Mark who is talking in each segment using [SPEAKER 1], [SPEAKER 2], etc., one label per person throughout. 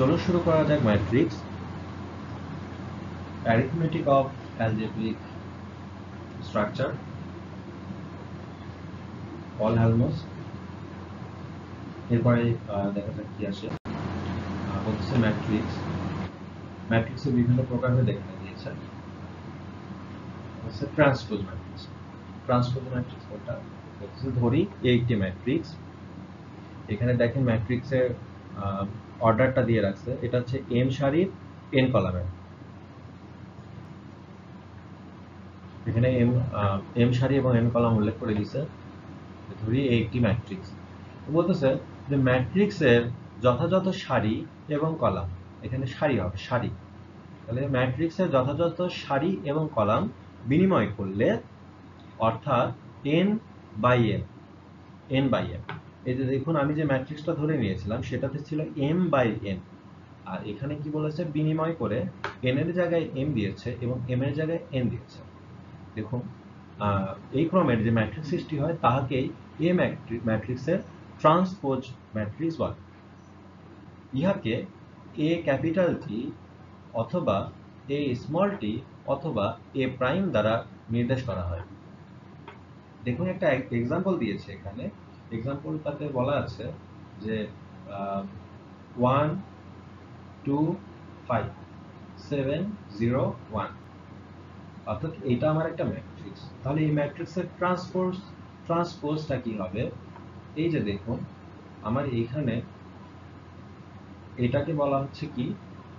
[SPEAKER 1] চলো শুরু করা যাক matrix arithmetic of algebraic structure all helms. এরপরে দেখা যাক কি আসে। বলছে ম্যাট্রিক্সের বিভিন্ন প্রকার হয়ে দেখা দিয়েছে। হচ্ছে ট্রান্সপোজ ম্যাট্রিক্স কোনটা বলছে, ধরি একটি ম্যাট্রিক্স। এখানে দেখেন ম্যাট্রিক্সের অর্ডারটা দিয়ে রাখছে, এটা হচ্ছে এম সারির এন কলামের। এখানে এম সারি এবং এন কলাম উল্লেখ করে দিয়েছে। ধরি একটি ম্যাট্রিক্স, বলতেছে যে ম্যাট্রিক্সের যথাযথ সারি এবং কলাম, এখানে সারি হবে সারি, তাহলে ম্যাট্রিক্সের যথাযথ সারি এবং কলাম বিনিময় করলে, অর্থাৎ এন বাই এন এই যে দেখুন আমি যে ম্যাট্রিক্সটা ধরে নিয়েছিলাম সেটাতে ছিল এম বাই এন, আর এখানে কি বলেছে বিনিময় করে এন এর জায়গায় এম দিয়েছে এবং এম এর জায়গায় এন দিয়েছে। দেখুন এই ক্রমের যে ম্যাট্রিক্স সৃষ্টি হয় তাহাকেই এ ম্যাট্রিক্সের ট্রান্সপোজ ম্যাট্রিক্স বলে। ইহাকে এ ক্যাপিটাল টি অথবা এ স্মল টি অথবা এ প্রাইম দ্বারা নির্দেশ করা হয়। দেখুন একটা এক্সাম্পল দিয়েছে এখানে, এক্সাম্পলটাতে বলা আছে যে 1 2 5 7 0 1, অর্থাৎ এটা আমার একটা ম্যাট্রিক্স। তাহলে এই ম্যাট্রিক্সের ট্রান্সপোজটা কি হবে? এই যে দেখুন আমার এইখানে এটাকে বলা হচ্ছে কি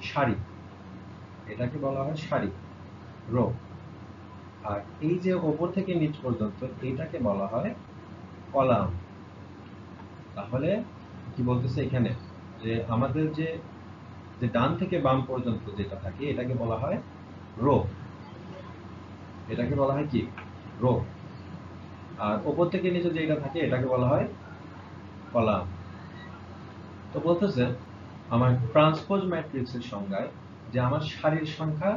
[SPEAKER 1] সারি, এটাকে বলা হয় সারি রো, আর এই যে ওপর থেকে নিচ পর্যন্ত এটাকে বলা হয় কলাম। তাহলে কি বলতেছে এখানে যে আমাদের যে ডান থেকে বাম পর্যন্ত যেটা থাকে এটাকে বলা হয় রো, এটাকে বলা হয় কি রো, আর ওপর থেকে নিচে যেটা থাকে এটাকে বলা হয় কলাম। তো বলতেছে আমার ট্রান্সপোজ ম্যাট্রিক্সের সংজ্ঞায় যে আমার সারির সংখ্যা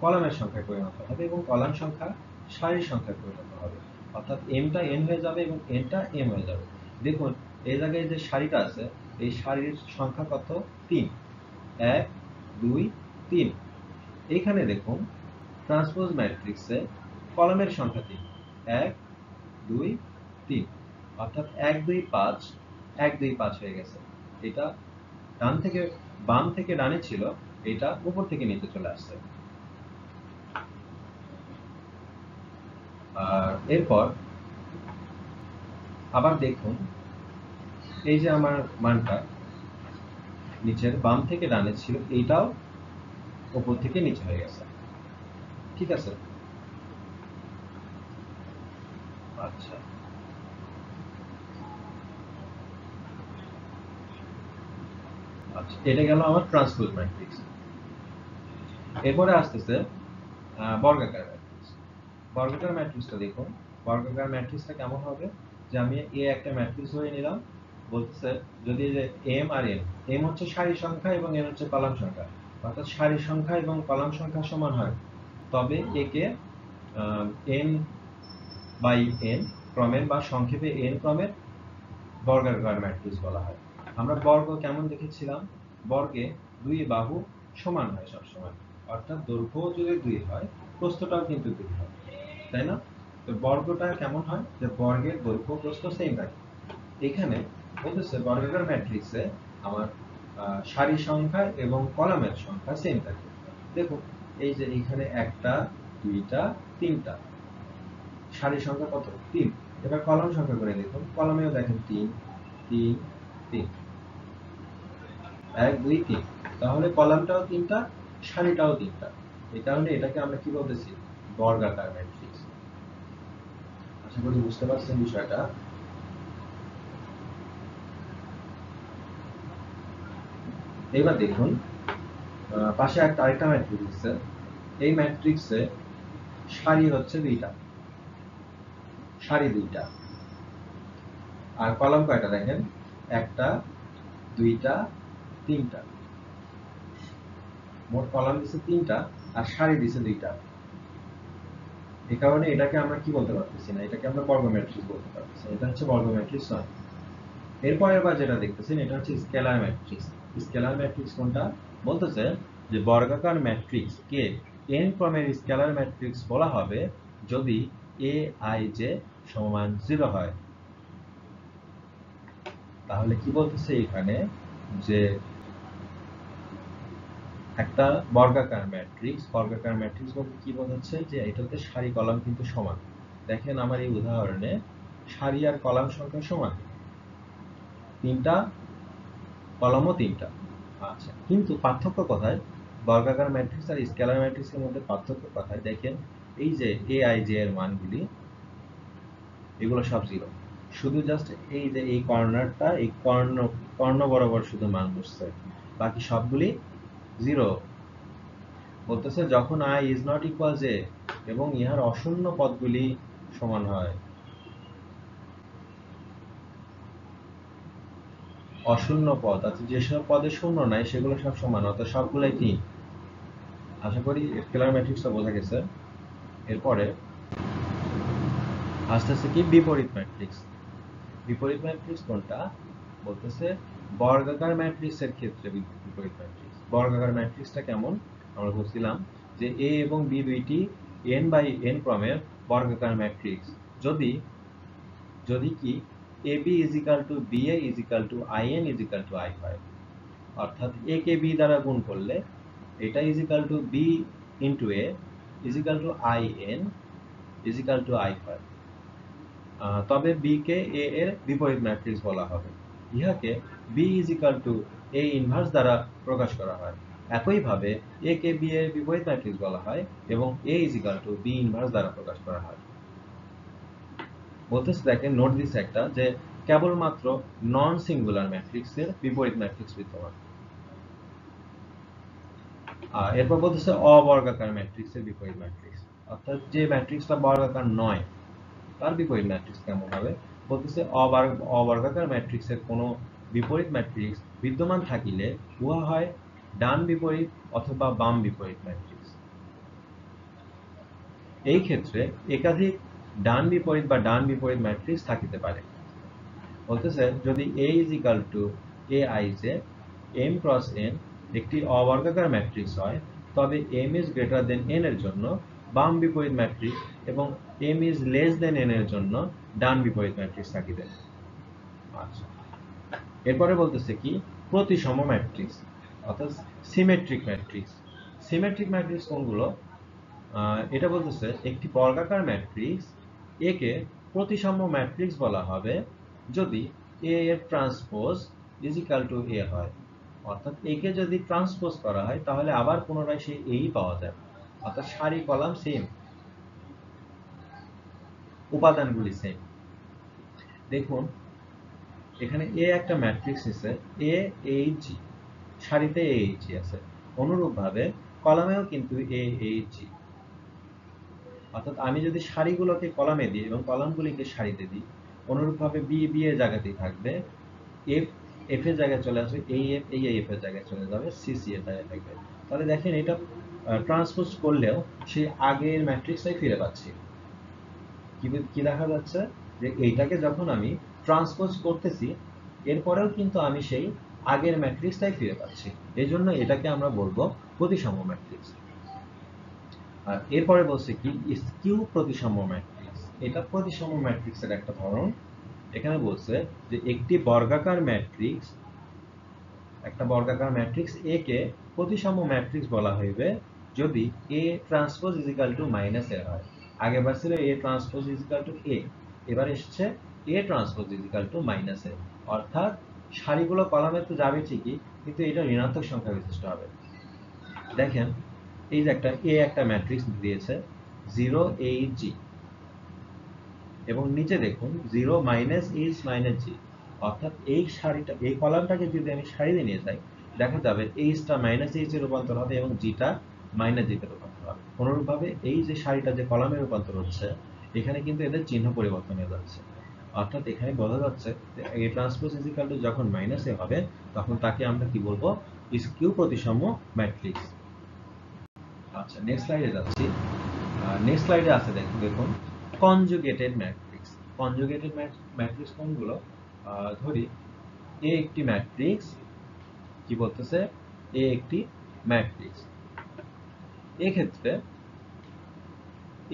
[SPEAKER 1] কলামের সংখ্যায় পরিণত হবে এবং কলাম সংখ্যা সারির সংখ্যায় পরিণত হবে, অর্থাৎ এমটা এন হয়ে যাবে এবং এনটা এম হয়ে যাবে। দেখুন এই জায়গায় যে সারিটা আছে এই সারির সংখ্যা কত? 3, 1 2 3। এইখানে দেখুন ট্রান্সপোজ ম্যাট্রিক্সে কলামের সংখ্যা 3, 1 2 3, অর্থাৎ 1 2 5 1 2 5 হয়ে গেছে। এটা ডান থেকে বাম থেকে ডানে ছিল, এটা উপর থেকে নিচে চলে আসছে। আর এরপর আবার দেখুন এই যে আমার মানটা নিচের বাম থেকে ডানে ছিল, এইটাও উপর থেকে নিচে হয়ে গেছে। ঠিক আছে, আচ্ছা আচ্ছা এটা গেল আমার ট্রান্সপোজ ম্যাট্রিক্স। এরপরে আসতেছে বর্গাকার ম্যাট্রিক্স। বর্গাকার ম্যাট্রিক্সটা দেখুন, বর্গাকার ম্যাট্রিক্সটা কেমন হবে যে আমি এ একটা ম্যাট্রিক্স ধরে নিলাম, বলতেছে যদি যে এম আর এন, এম হচ্ছে সারি সংখ্যা এবং এন হচ্ছে কলাম সংখ্যা, অর্থাৎ সারি সংখ্যা এবং কলাম সংখ্যা সমান হয় তবে একে এন বাই এন ক্রমের বা সংক্ষেপে এন ক্রমের বর্গাকার ম্যাট্রিক্স বলা হয়। আমরা বর্গ কেমন দেখেছিলাম? বর্গে দুই বাহু সমান হয় সবসময়, অর্থাৎ দৈর্ঘ্য যদি 2 হয় প্রস্থটাও কিন্তু 2 হয়, তাই না? তো বর্গটা কেমন হয় যে বর্গের দৈর্ঘ্য প্রস্থ সেম থাকে। এখানে বলতেছে বর্গাকার ম্যাট্রিক্সে আমার সারি সংখ্যা এবং কলামের সংখ্যা সেম থাকে। দেখুন এই যে এখানে একটা দুইটা তিনটা, সারি সংখ্যা কত? 3। এবার কলাম সংখ্যা করে দেখুন, কলামেও দেখেন 3 3 3 1 2 3, তাহলে কলামটাও 3টা সারিটাও 3টা। এই কারণে এটাকে আমরা কি বলতেছি? বর্গাকার ম্যাট্রিক্স। আশা করি বুঝতে পারছেন বিষয়টা। এবার দেখুন পাশে আরেকটা ম্যাট্রিক্স আছে, এই ম্যাট্রিক্সে সারি হচ্ছে 2টা, সারি 2টা, আর কলাম কয়টা দেখেন? একটা দুইটা তিনটা, মোট কলাম দিছে 3টা আর সারি দিছে 2টা। এই কারণে এটাকে আমরা কি বলতে পারতেছি না, এটাকে আমরা বর্গ ম্যাট্রিক্স বলতে পারতেছি, এটা হচ্ছে বর্গ ম্যাট্রিক্স নয়। এরপর যেটা দেখতেছেন এটা হচ্ছে স্কেলার ম্যাট্রিক্স। স্কেলার ম্যাট্রিক্স কোনটা? বলতেছে যে বর্গাকার ম্যাট্রিক্স কে n ক্রমের স্কেলার ম্যাট্রিক্স বলা হবে যদি aij সমান 0 হয়। তাহলে কি বলতেছে এখানে যে একটা বর্গাকার ম্যাট্রিক্স বলতে কি বোঝাচ্ছে যে এটাতে সারি কলাম কিন্তু সমান। দেখেন আমার এই উদাহরণে সারি আর কলাম সংখ্যা সমান, তিনটা কলামও তিনটা। আচ্ছা, কিন্তু পার্থক্য কোথায়? বর্গাকার ম্যাট্রিক্স আর স্কেলার ম্যাট্রিক্সের মধ্যে পার্থক্য কোথায়? দেখেন এই যে aij এর মানগুলি এগুলো সব 0, শুধু জাস্ট এই যে এই কর্নারটা, এই কর্ণ বরাবর শুধু মান বসছে, বাকি সবগুলি 0। বলতেছে যখন i is not equal j এবং ইহার অশূন্য পদগুলি সমান হয়। অশূন্য পদ আছে, যেসব পদে শূন্য নাই সেগুলো সব সমান, অর্থাৎ সবগুলাই কি? আশা করি স্কেলার ম্যাট্রিক্সটা বোঝা গেছে। এরপরে আসতেছে কি বিপরীত ম্যাট্রিক্স। বিপরীত ম্যাট্রিক্স কোনটা? বলতেছে বর্গাকার ম্যাট্রিক্সের ক্ষেত্রে বিপরীত ম্যাট্রিক্স। বর্গাকার ম্যাট্রিক্সটা কেমন? আমরা বলছিলাম যে a এবং b দুইটি n/n ক্রমের বর্গাকার ম্যাট্রিক্স যদি কি ab = ba in i হয়। অর্থাৎ a কে b দ্বারা গুণ করলে এটা b into a in i হয়। তবে b কে a এর বিপরীত ম্যাট্রিক্স বলা হবে। ইহাকে b a ইনভার্স দ্বারা প্রকাশ করা হয়। একইভাবে a কে b এর বিপরীত ম্যাট্রিক্স বলা হয় এবং a b ইনভার্স দ্বারা প্রকাশ করা হয়। বলতেছে দেখেন, নোট দিচ্ছে একটা যে কেবলমাত্র নন সিঙ্গুলার ম্যাট্রিক্সের বিপরীত ম্যাট্রিক্স বিদ্যমান। এরপর বলতেছে অবর্গাকার ম্যাট্রিক্সের বিপরীত ম্যাট্রিক্স, অর্থাৎ যে ম্যাট্রিক্সটা বর্গাকার নয় তার বিপরীত ম্যাট্রিক্স কেমন হবে? বলতেছে অবর্গাকার ম্যাট্রিক্সের কোনো বিপরীত ম্যাট্রিক্স বিদ্যমান থাকিলে উহা হয় ডান বিপরীত অথবা বাম বিপরীত ম্যাট্রিক্স। এই ক্ষেত্রে একাধিক ডান বিপরীত বা ডান বিপরীত ম্যাট্রিক্স থাকিতে পারে। বলতেছে যদি a aij m × n একটি অবর্গাকার ম্যাট্রিক্স হয় তবে m is greater than n এর জন্য বাম বিপরীত ম্যাট্রিক্স এবং m is less than n এর জন্য ডান বিপরীত ম্যাট্রিক্স থাকিবে। আচ্ছা, এরপরে বলতেছে কি প্রতিসম ম্যাট্রিক্স অর্থাৎ সিমেট্রিক ম্যাট্রিক্স। সিমেট্রিক ম্যাট্রিক্স কোনগুলো? এটা বলতেছে একটি বর্গাকার ম্যাট্রিক্স a কে প্রতিসম ম্যাট্রিক্স বলা হবে যদি a এর ট্রান্সপোজ a হয়। অর্থাৎ a কে যদি ট্রান্সপোজ করা হয় তাহলে আবার পুনরায় সেই a পাওয়া যায়, অর্থাৎ সারি কলাম সেম, উপাদানগুলি সেম। দেখুন এখানে a একটা ম্যাট্রিক্স আছে a h g, সারিতে a h g আছে, অনুরূপভাবে কলামেও কিন্তু a h g। অর্থাৎ আমি যদি সারিগুলোকে কলামে দিই এবং কলামগুলিকে সারিতে দিই, অনুরূপভাবে b এর জায়গাতেই থাকবে, f এর জায়গায় চলে আসবে, এই f এর জায়গায় চলে যাবে, c এর জায়গায় থাকবে। তাহলে দেখেন এটা ট্রান্সপোজ করলেও সেই আগের ম্যাট্রিক্সটাই ফিরে পাচ্ছি। কি দেখা যাচ্ছে যে এইটাকে যখন আমি ট্রান্সপোজ করতেছি এরপরেও কিন্তু আমি সেই আগের ম্যাট্রিক্সটাই ফিরে পাচ্ছি। এই জন্য এটাকে আমরা বলবো প্রতিসম ম্যাট্রিক্স। আর এরপরে বলছে কি স্কিউ প্রতিসম ম্যাট্রিক্স। এটা প্রতিসম ম্যাট্রিক্সের একটা ধরন। এখানে বলছে যে একটি বর্গাকার ম্যাট্রিক্স a কে প্রতিসম ম্যাট্রিক্স বলা হইবে যদি a ট্রান্সপোজ -a হয়। আগেরবার ছিল a ট্রান্সপোজ a, এবার এসেছে a ট্রান্সপোজ -a। অর্থাৎ সারিগুলো কলামে তো যাবে ঠিকই, কিন্তু এটা ঋণাত্মক সংখ্যা বিশিষ্ট হবে। দেখেন এই যে একটা ম্যাট্রিক্স দিয়েছে 0 8 g এবং নিচে দেখুন 0 -h -g, অর্থাৎ এই সারিটা, এই কলামটাকে যদি আমি সারিতে নিয়ে যাই দেখা যাবে h টা -h এ রূপান্তর হবে এবং g টা -g তে রূপান্তর হবে। অনুরূপভাবে এই যে সারিটা যে কলামে রূপান্তর হচ্ছে এখানে কিন্তু এদের চিহ্ন পরিবর্তন হয়ে যাচ্ছে। অর্থাৎ এখানে বোঝা যাচ্ছে যে a ট্রান্সপোজ যখন -a হবে তখন তাকে আমরা কি বলবো? স্কিউ প্রতিসম ম্যাট্রিক্স। আচ্ছা, নেক্সট স্লাইডে যাচ্ছি। নেক্সট স্লাইডে আছে দেখুন কনজুগেটেড ম্যাট্রিক্স। কনজুগেটেড ম্যাট্রিক্স কোনগুলো? ধরি a একটি ম্যাট্রিক্স কি বলতেছে এ একটি ম্যাট্রিক্স। এই ক্ষেত্রে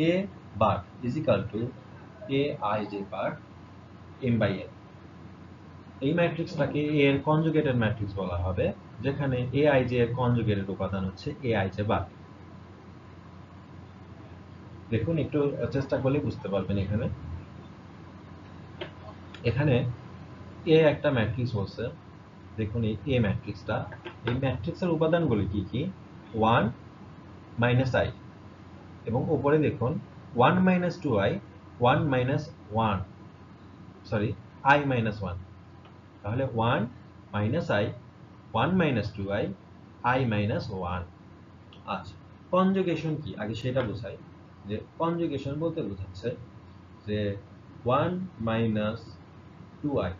[SPEAKER 1] A bar is equal to A I J bar M by N. এই ম্যাট্রিক্সটাকে এ এর কনজুগেটেড ম্যাট্রিক্স বলা হবে, যেখানে এ আই জে এর কনজুগেটেড উপাদান হচ্ছে এ আই জে বার। দেখুন একটু চেষ্টা করলে বুঝতে পারবেন। এখানে এ একটা ম্যাট্রিক্স বলছে। দেখুন এই এ ম্যাট্রিক্সটা, এই ম্যাট্রিক্সের উপাদানগুলি কি কি? 1 মাইনাস আই, এবং উপরে দেখুন 1 minus 2i 1 minus 1, sorry i minus 1। তাহলে 1 minus i 1 minus 2i i minus 1। আচ্ছা, কনজুগেশন কি আগে সেটা বোঝাই। যে কনজুগেশন বলতে বোঝাচ্ছে যে 1 মাইনাস 2i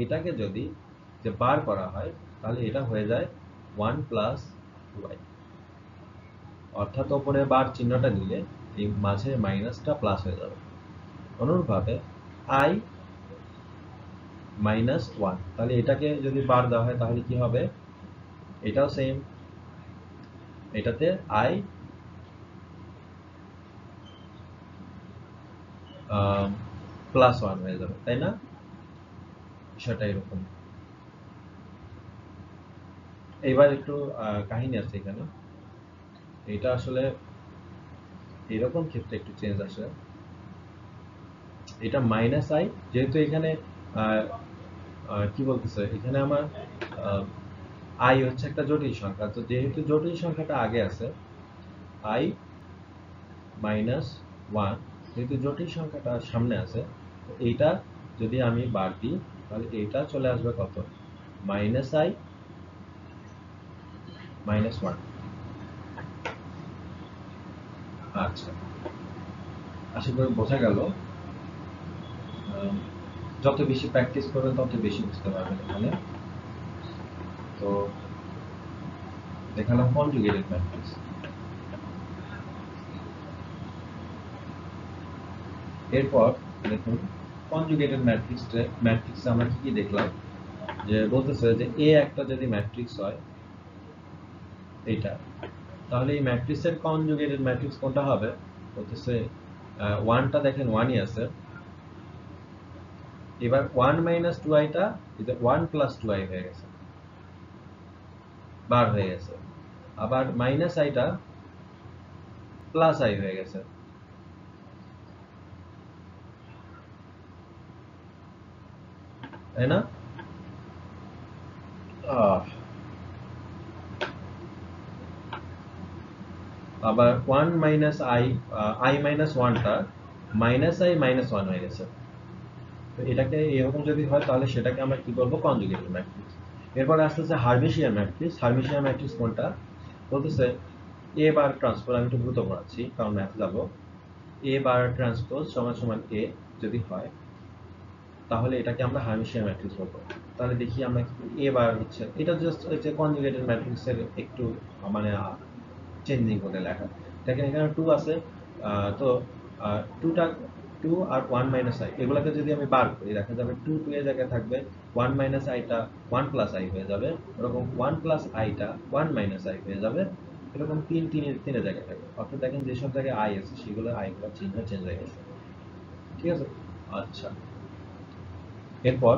[SPEAKER 1] এটাকে যদি যে বার করা হয় তাহলে এটা হয়ে যায় 1 প্লাস 2i, অর্থাৎ ওপরে বার চিহ্নটা দিলে এই মাঝে মাইনাসটা প্লাস হয়ে যাবে। অনুরূপভাবে i মাইনাস 1, তাহলে এটাকে যদি বার দেওয়া হয় তাহলে কি হবে? এটাও সেম, এটাতে i প্লাস 1 হয়ে যাবে, তাই না? বিষয়টা এরকম। এইবার একটু কাহিনী আছে এখানে। এটা আসলে এরকম ক্ষেত্রে একটু চেঞ্জ আসে। এটা মাইনাস আই, যেহেতু এখানে কি বলতেছে, এখানে আমার আই হচ্ছে একটা জটিল সংখ্যা, তো যেহেতু জটিল সংখ্যাটা আগে আছে আই মাইনাস 1, যেহেতু জটিল সংখ্যাটা সামনে আছে, তো এইটা যদি আমি বাদ দিই তাহলে এইটা চলে আসবে কত? Minus I minus 1। আচ্ছা, আশা করি বোঝা গেল। যত বেশি প্র্যাকটিস করবেন তত বেশি বুঝতে পারবেন এখানে। তো দেখালাম কনজুগেটেড ম্যাট্রিক্স। এরপর দেখুন কনজুগেটেড ম্যাট্রিক্সে আমরা কি কি দেখলাম, যে বলতেছে যে এ একটা যদি ম্যাট্রিক্স হয় এইটা, তাহলে এই ম্যাট্রিক্সের কনজুগেটেড ম্যাট্রিক্স কোনটা হবে? বলতেছে 1টা দেখেন 1ই আছে। এবার 1 মাইনাস 2iটা 1 প্লাস 2i হয়ে গেছে, বার হয়ে গেছে। আবার মাইনাস আইটা প্লাস আই হয়ে গেছে, তাই না? আবার 1 মাইনাস আই মাইনাস 1টা মাইনাস আই মাইনাস 1 হয়ে গেছে। তো এটাকে এরকম যদি হয় তাহলে সেটাকে আমরা কি বলবো? Conjugated matrix. এরপরে আসতেছে হার্মিশিয়ান ম্যাট্রিক্স। হার্মিশিয়ান ম্যাট্রিক্স কোনটা? বলতেছে এ বার ট্রান্সপোজ, আমি একটু দ্রুত পড়াচ্ছি কারণ ম্যাথ যাবো। এ বার ট্রান্সপোজ সমান সমান এ যদি হয় তাহলে এটাকে আমরা হার্মিশিয়ান ম্যাট্রিক্স বলবো। তাহলে দেখি আমরা এ বার হচ্ছে, এটা জাস্ট হচ্ছে কনজুগেটেড ম্যাট্রিক্সের একটু মানে চেঞ্জিং করে লেখা। দেখেন এখানে 2 আছে, তো 2টা 2 আর 1 মাইনাস আই এগুলোকে যদি আমি বার করি দেখা যাবে 2 2 এর জায়গায় থাকবে, 1 মাইনাস আইটা 1 প্লাস আই হয়ে যাবে, এরকম 1 প্লাস আইটা 1 মাইনাস আই হয়ে যাবে, এরকম 3 3 এর জায়গায় থাকবে। অর্থাৎ দেখেন যেসব জায়গায় আই আছে সেগুলো আইগুলো চিহ্ন চেঞ্জ হয়ে গেছে। ঠিক আছে? আচ্ছা, এরপর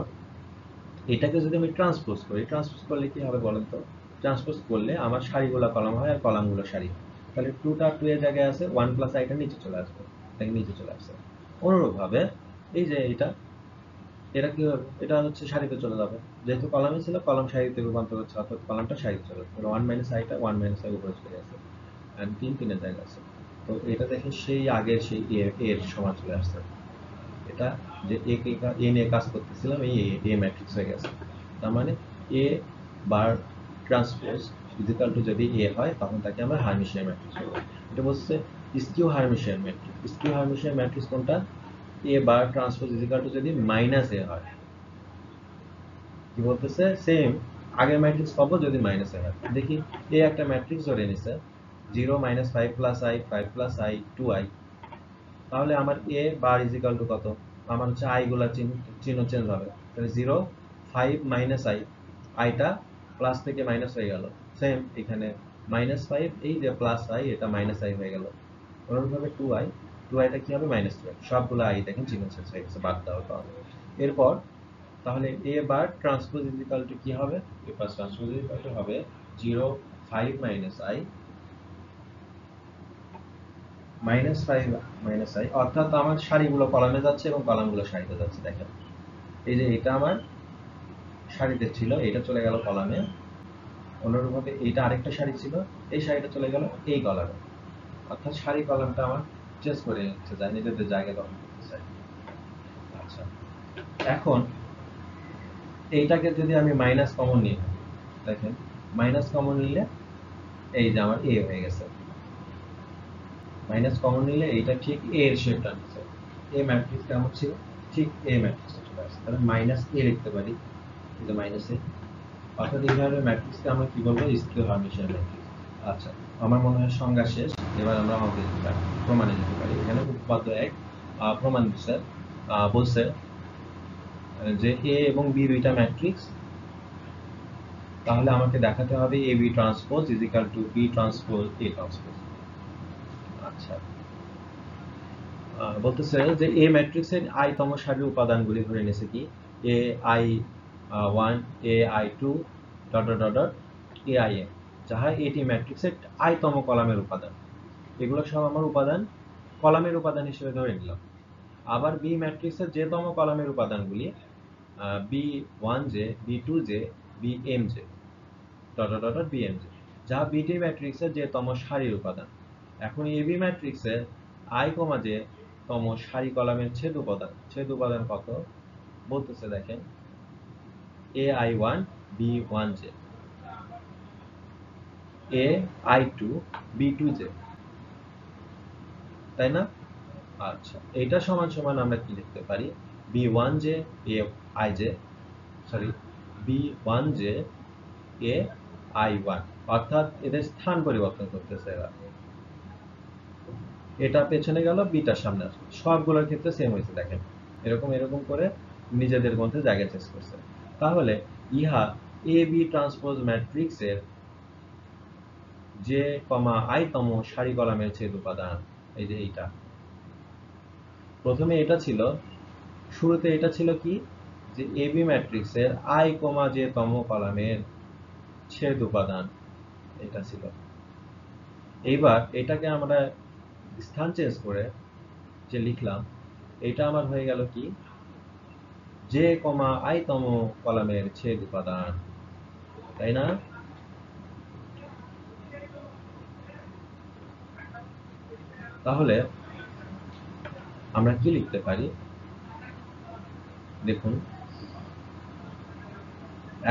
[SPEAKER 1] এটাকে যদি আমি ট্রান্সপোজ করি, ট্রান্সপোজ করলে কি হবে বলেন তো? ট্রান্সপোজ করলে আমার সারিগুলো কলাম হয় আর কলামগুলো সারি হয়। তাহলে 2টা 2 এর জায়গায় আছে, 1 প্লাস আইটা নিচে চলে আসবে, এটাকে নিচে চলে আসছে। অনুরূপভাবে এই যে এটা কি হবে? এটা হচ্ছে সারিতে চলে যাবে, যেহেতু কলামে ছিল কলাম সারিতে রূপান্তর হচ্ছে, অর্থাৎ কলামটা সারিতে চলে যাবে। 1 মাইনাস আইটা 1 মাইনাস আই উপরে চলে গেছে, আর 3 3 এর জায়গায় আছে। তো এটা দেখে সেই আগের সেই এর সমান চলে আসছে। এটা যে এ নিয়ে কাজ করতেছিলাম এই এ ম্যাট্রিক্স হয়ে গেছে। তার মানে এ বার ট্রান্সপোজ ইজিক্যাল টু যদি এ হয় তখন তাকে আমরা হার্মিশিয়ান ম্যাট্রিক্স বলবো। এটা বলছে skew Hermitian matrix. Skew Hermitian matrix কোনটা? এ বার ট্রান্সপোজ ইজিক্যাল টু যদি মাইনাস এ হয়। কি বলতেছে? সেম আগের ম্যাট্রিক্স পাবো যদি মাইনাস এ হয়। দেখি এ একটা ম্যাট্রিক্স ধরে নিছে 0 minus 5 plus I 5 plus I 2i, তাহলে আমার এ বার ইজিক্যাল টু কত? আমার হচ্ছে আই গুলা চিহ্ন চেঞ্জ হবে, তাহলে 0 5 মাইনাস আই, আইটা প্লাস থেকে মাইনাস হয়ে গেল, সেম এখানে -5 এই যে প্লাস i এটা -i হয়ে গেল, অনুরূপভাবে 2iটা কি হবে -2i, সবগুলো i দেখেন চিহ্ন চেঞ্জ হয়ে গেছে বাদ দেওয়ার কারণে। এরপর তাহলে a bar transpose equal to কি হবে, a bar transpose equal to হবে 0 5 - i -5 - i, অর্থাৎ আমার সারিগুলো কলামে যাচ্ছে এবং কলামগুলো সারিতে যাচ্ছে। দেখেন এই যে এটা আমার সারিতে ছিল, এটা চলে গেল কলামে, অনুরূপভাবে এইটা আরেকটা সারি ছিল, এই সারিটা চলে গেল এই কলামে, অর্থাৎ সারি কলামটা আমার চেঞ্জ করে নিচ্ছে, যায় নিজেদের জায়গা দখল করতে চাই। আচ্ছা, এখন এইটাকে যদি আমি মাইনাস কমন নিই, দেখেন মাইনাস কমন নিলে এই যে আমার এ হয়ে গেছে, মাইনাস কমন নিলে এইটা ঠিক এ এর শেপটা নিচ্ছে, এ ম্যাট্রিক্স কেমন ছিল, ঠিক এ ম্যাট্রিক্সটা চলে আসছে, তাহলে -a লিখতে পারি, এই যে -a, অর্থাৎ এই ধরনের ম্যাট্রিক্সকে আমরা কি বলবো, স্কিউ হার্মিশিয়ান ম্যাট্রিক্স। আচ্ছা, আমার মনে হয় সংজ্ঞা শেষ, এবার আমরা আমাদের প্রমাণে যেতে পারি। এখানে উপপাদ্য 1 প্রমাণ দিচ্ছে, বলছে যে এ এবং বি দুইটা ম্যাট্রিক্স, তাহলে আমাকে দেখাতে হবে A B transpose is equal to B transpose A transpose. আচ্ছা, বলতেছে যে এ ম্যাট্রিক্সের i তম সারির উপাদানগুলি ধরে নিয়েছে কি ai1 ai2 dot dot dot aim, যাহা এটি ম্যাট্রিক্সের i তম কলামের উপাদান। এগুলো সব আমার উপাদান, কলামের উপাদান হিসেবে ধরে নিলাম। আবার বি ম্যাট্রিক্সের যে তম কলামের উপাদানগুলি b1j b2j bmj dot dot dot bmj, যাহা বিটি ম্যাট্রিক্সের যে তম সারির উপাদান। এখন এবি ম্যাট্রিক্সের i, j তম সারি কলামের ছেদ উপাদান কত বলতেছে, দেখেন ai1 b1j ai2 b2j, তাই না? আচ্ছা, এটা সমান সমান আমরা কি লিখতে পারি, b1j aij, sorry b1j ai1, অর্থাৎ এদের স্থান পরিবর্তন করতেছে এরা, এটা পেছনে গেল বিটার সামনে আসবে, সবগুলোর ক্ষেত্রে সেম হয়েছে। দেখেন এরকম এরকম করে নিজেদের মধ্যে জায়গা চেঞ্জ করছে। তাহলে ইহা এ বি ট্রান্সপোজ ম্যাট্রিক্সের যে i তম সারি কলামের ছেদ উপাদান। এই যে এইটা প্রথমে এটা ছিল, শুরুতে এটা ছিল কি, যে এ বি ম্যাট্রিক্সের i, j তম কলামের ছেদ উপাদান এটা ছিল। এইবার এটাকে আমরা স্থান চেঞ্জ করে যে লিখলাম, এটা আমার হয়ে গেল কি, যে i তম কলামের ছেদ উপাদান, তাই না? তাহলে আমরা কি লিখতে পারি, দেখুন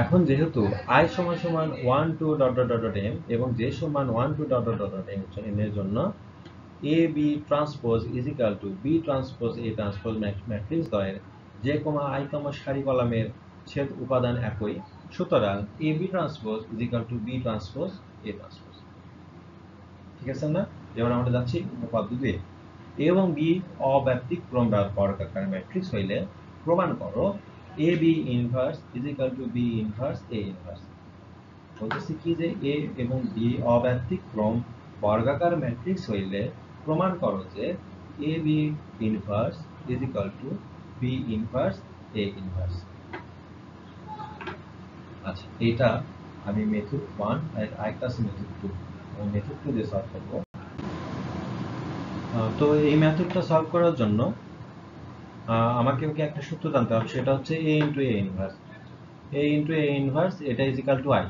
[SPEAKER 1] এখন যেহেতু i সমান সমান 1 2 ডট ডট ডট m এবং j সমান 1 2 ডট ডট ডট m এর জন্য a b transpose is equal to b transpose a transpose matrix দ্বয়ের যে i তম সারি কলামের ছেদ উপাদান একই, সুতরাং a b transpose is equal to b transpose a transpose. ঠিক আছে না? এবার আমরা যাচ্ছি উপপাদ্য 2, a এবং b অব্যতিক্রম বর্গাকার ম্যাট্রিক্স হইলে প্রমাণ করো a b inverse is equal to b inverse a inverse. বলতেছি কি যে a এবং b অব্যতিক্রম বর্গাকার ম্যাট্রিক্স হইলে প্রমাণ করো যে a b inverse is equal to b inverse a inverse. আচ্ছা, এটা আমি মেথড 1 আর আরেকটা আছে মেথড 2, আমি মেথড 2 দিয়ে সলভ করব। তো এই মেথডটা সলভ করার জন্য আমাকে একটা সূত্র জানতে হবে, সেটা হচ্ছে a into a inverse, a into a inverse এটা ইজ ইকুয়াল টু i।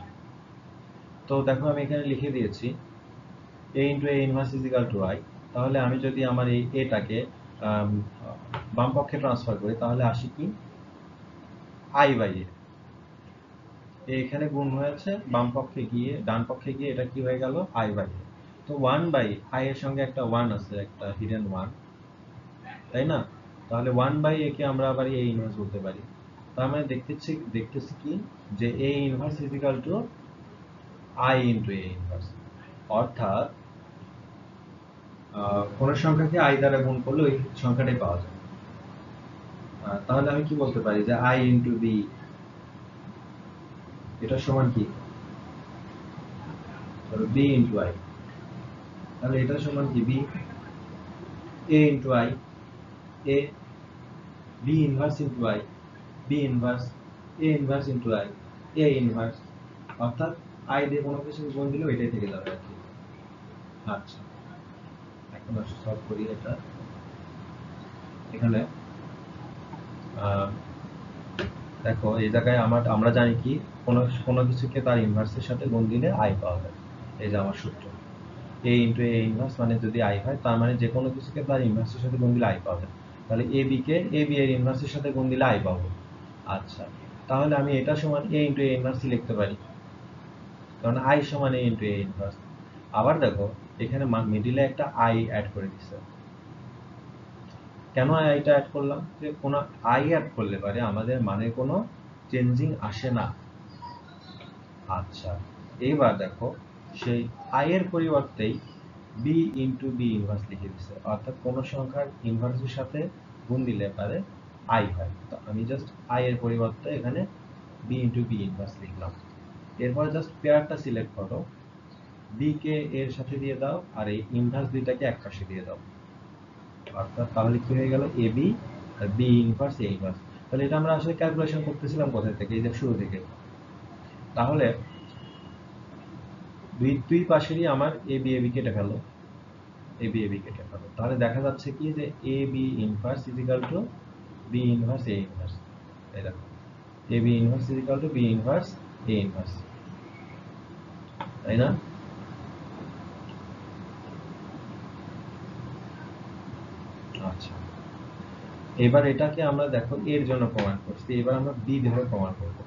[SPEAKER 1] তো দেখো আমি এখানে লিখে দিয়েছি a into a inverse is equal two i। তাহলে আমি যদি আমার এই এটাকে বাম পক্ষে ট্রান্সফার করি, তাহলে আসি কি i বাই a, এখানে গুণ হয়েছে, বাম পক্ষে গিয়ে ডান পক্ষে গিয়ে এটা কি হয়ে গেল i বাই a। তো 1 বাই i এর সঙ্গে একটা 1 আছে, একটা হিডেন 1, তাই না? তাহলে 1 বাই a কে আমরা আবার a ইনভার্স বলতে পারি। তার মানে দেখতেছি কি যে a inverse is equal two i into a inverse, অর্থাৎ কোন সংখ্যাকে i দ্বারা গুণ করলে ওই সংখ্যাটাই পাওয়া যায়। তাহলে আমি কি বলতে পারি যে i ইনটু b এটা সমান কি বি ইন্টু আই, তাহলে এটা সমান কি B A into I, A B inverse into I, B inverse A inverse into I, A inverse, অর্থাৎ আই দিয়ে কোনো কিছু গুণ দিলেও এটাই থেকে যাবে আর কি। আচ্ছা এখন আসলে সলভ করি এটা। এখানে দেখো এই জায়গায় আমরা জানি কি কোনো কিছুকে তার ইনভার্সের সাথে গুণ দিলে আই পাওয়া যায়। এই যে আমার সূত্র এ ইন্টু এ ইনভার্স মানে যদি আই হয়, তার মানে যে কোনো কিছুকে তার ইনভার্সের সাথে গুণ দিলে আই পাওয়া যায়। তাহলে A B K A B এর ইনভার্সের সাথে গুণ দিলে আই পাবো। আচ্ছা তাহলে আমি এটা সমান এ ইন্টু এ ইনভার্সই লিখতে পারি, কারণ আই সমান এ ইন্টু এ ইনভার্স। আবার দেখো এখানে মিডিলে একটা আই অ্যাড করে দিচ্ছে। কেন আইটা অ্যাড করলাম? যে কোনো আই অ্যাড করলে পারে আমাদের মানে কোনো চেঞ্জিং আসে না। আচ্ছা এইবার দেখো সেই আই এর পরিবর্তেই বি ইন্টু বি ইনভার্স লিখে দিচ্ছে, অর্থাৎ কোন সংখ্যার ইনভার্সের সাথে গুণ দিলে পারে আই হয়। তো আমি জাস্ট আই এর পরিবর্তে এখানে বি ইন্টু বি ইনভার্স লিখলাম। এরপর জাস্ট পেয়ারটা সিলেক্ট করো, বি কে এর সাথে দিয়ে দাও আর এই ইনভার্স দুইটাকে এক পাশে দিয়ে দাও, অর্থাৎ তাহলে কি হয়ে গেল এ বি আর বি ইনভার্স এ ইনভার্স। তাহলে এটা আমরা আসলে ক্যালকুলেশন করতেছিলাম কোথা থেকে? এই যে শুরু থেকে। তাহলে দুই পাশেরই আমার এ বি কেটে ফেলো, এ বি কেটে ফেলো, তাহলে দেখা যাচ্ছে কি যে A B inverse is equal to B inverse A inverse. এই দেখো A B inverse is equal to B inverse A inverse, তাই না? আচ্ছা এবার এটাকে আমরা দেখো এর জন্য প্রমাণ করছি, এবার আমরা বি ধরে প্রমাণ করব।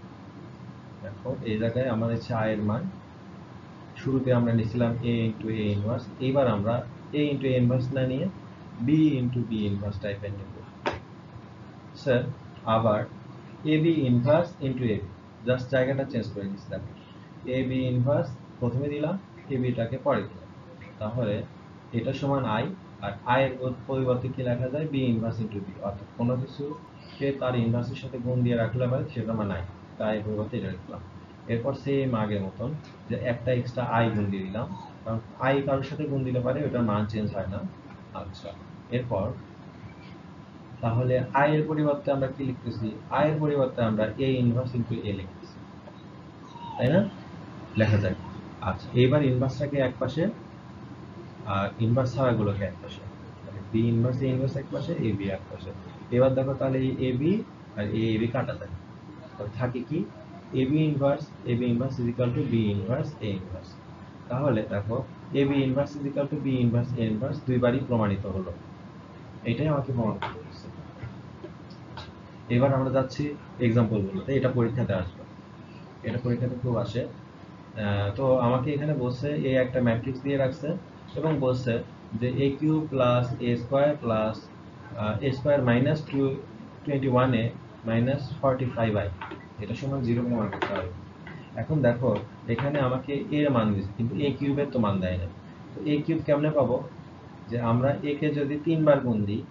[SPEAKER 1] দেখো এই জায়গায় আমাদের হচ্ছে আই এর মান, শুরুতে আমরা নিছিলাম এ ইন্টু এ ইনভার্স, এইবার আমরা এ ইন্টু এ ইনভার্স না নিয়ে বি ইন্টু বি ইনভার্স টাইপের নেব। স্যার আবার এ B inverse into A B, just জায়গাটা চেঞ্জ করে দিচ্ছি। দেখো এ বি ইনভার্স প্রথমে দিলাম, এ বিটাকে পরে দিলাম, তাহলে এটা সমান আই, আর আই এর পরিবর্তে কি লেখা যায়? বি ইনভার্স ইন্টু বি, অর্থাৎ কোনো কিছুকে তার ইনভার্সের সাথে গুণ দিয়ে রাখলে পারে সেটা মান আই, তাই এর পরিবর্তে এটা লিখলাম। এরপর সেম আগের মতন যে একটা এক্সট্রা আই গুণ দিয়ে দিলাম, কারণ আই কারোর সাথে গুণ দিলে পারে ওটার মান চেঞ্জ হয় না। আচ্ছা এরপর তাহলে আই এর পরিবর্তে আমরা কি লিখতেছি? আই এর পরিবর্তে আমরা এ ইনভার্স ইনটু এ লিখতেছি, তাই না? লেখা যায়। আচ্ছা এইবার ইনভার্সটাকে এক পাশে আর ইনভার্স ছাড়াগুলোকে এক পাশে, তাহলে বি ইনভার্স এ ইনভার্স এক পাশে, এ বি এক পাশে। এবার দেখো তাহলে এই এ বি আর এ বি কাটা যায়, তো থাকে কি A B inverse is equal to B inverse A inverse. তাহলে দেখো A B inverse is equal to B inverse A inverse দুইবারই প্রমাণিত হলো, এটাই আমাকে প্রমাণ করতে হচ্ছে। এবার আমরা যাচ্ছি এক্সাম্পল গুলোতে, এটা পরীক্ষাতে আসবে, এটা পরীক্ষাতে খুব আসে। তো আমাকে এখানে বলছে এ একটা ম্যাট্রিক্স দিয়ে রাখছে এবং বলছে যে A cube plus A square plus A square minus 21a minus 45i এটা সমান 0 প্রমাণ করতে হবে। এখন দেখো এখানে আমাকে এর মান দিয়েছে কিন্তু এ কিউবের তো মান দেয় না, তো এ কিউব কেমনে পাবো? যে আমরা এ কে যদি 3 বার গুণ দিই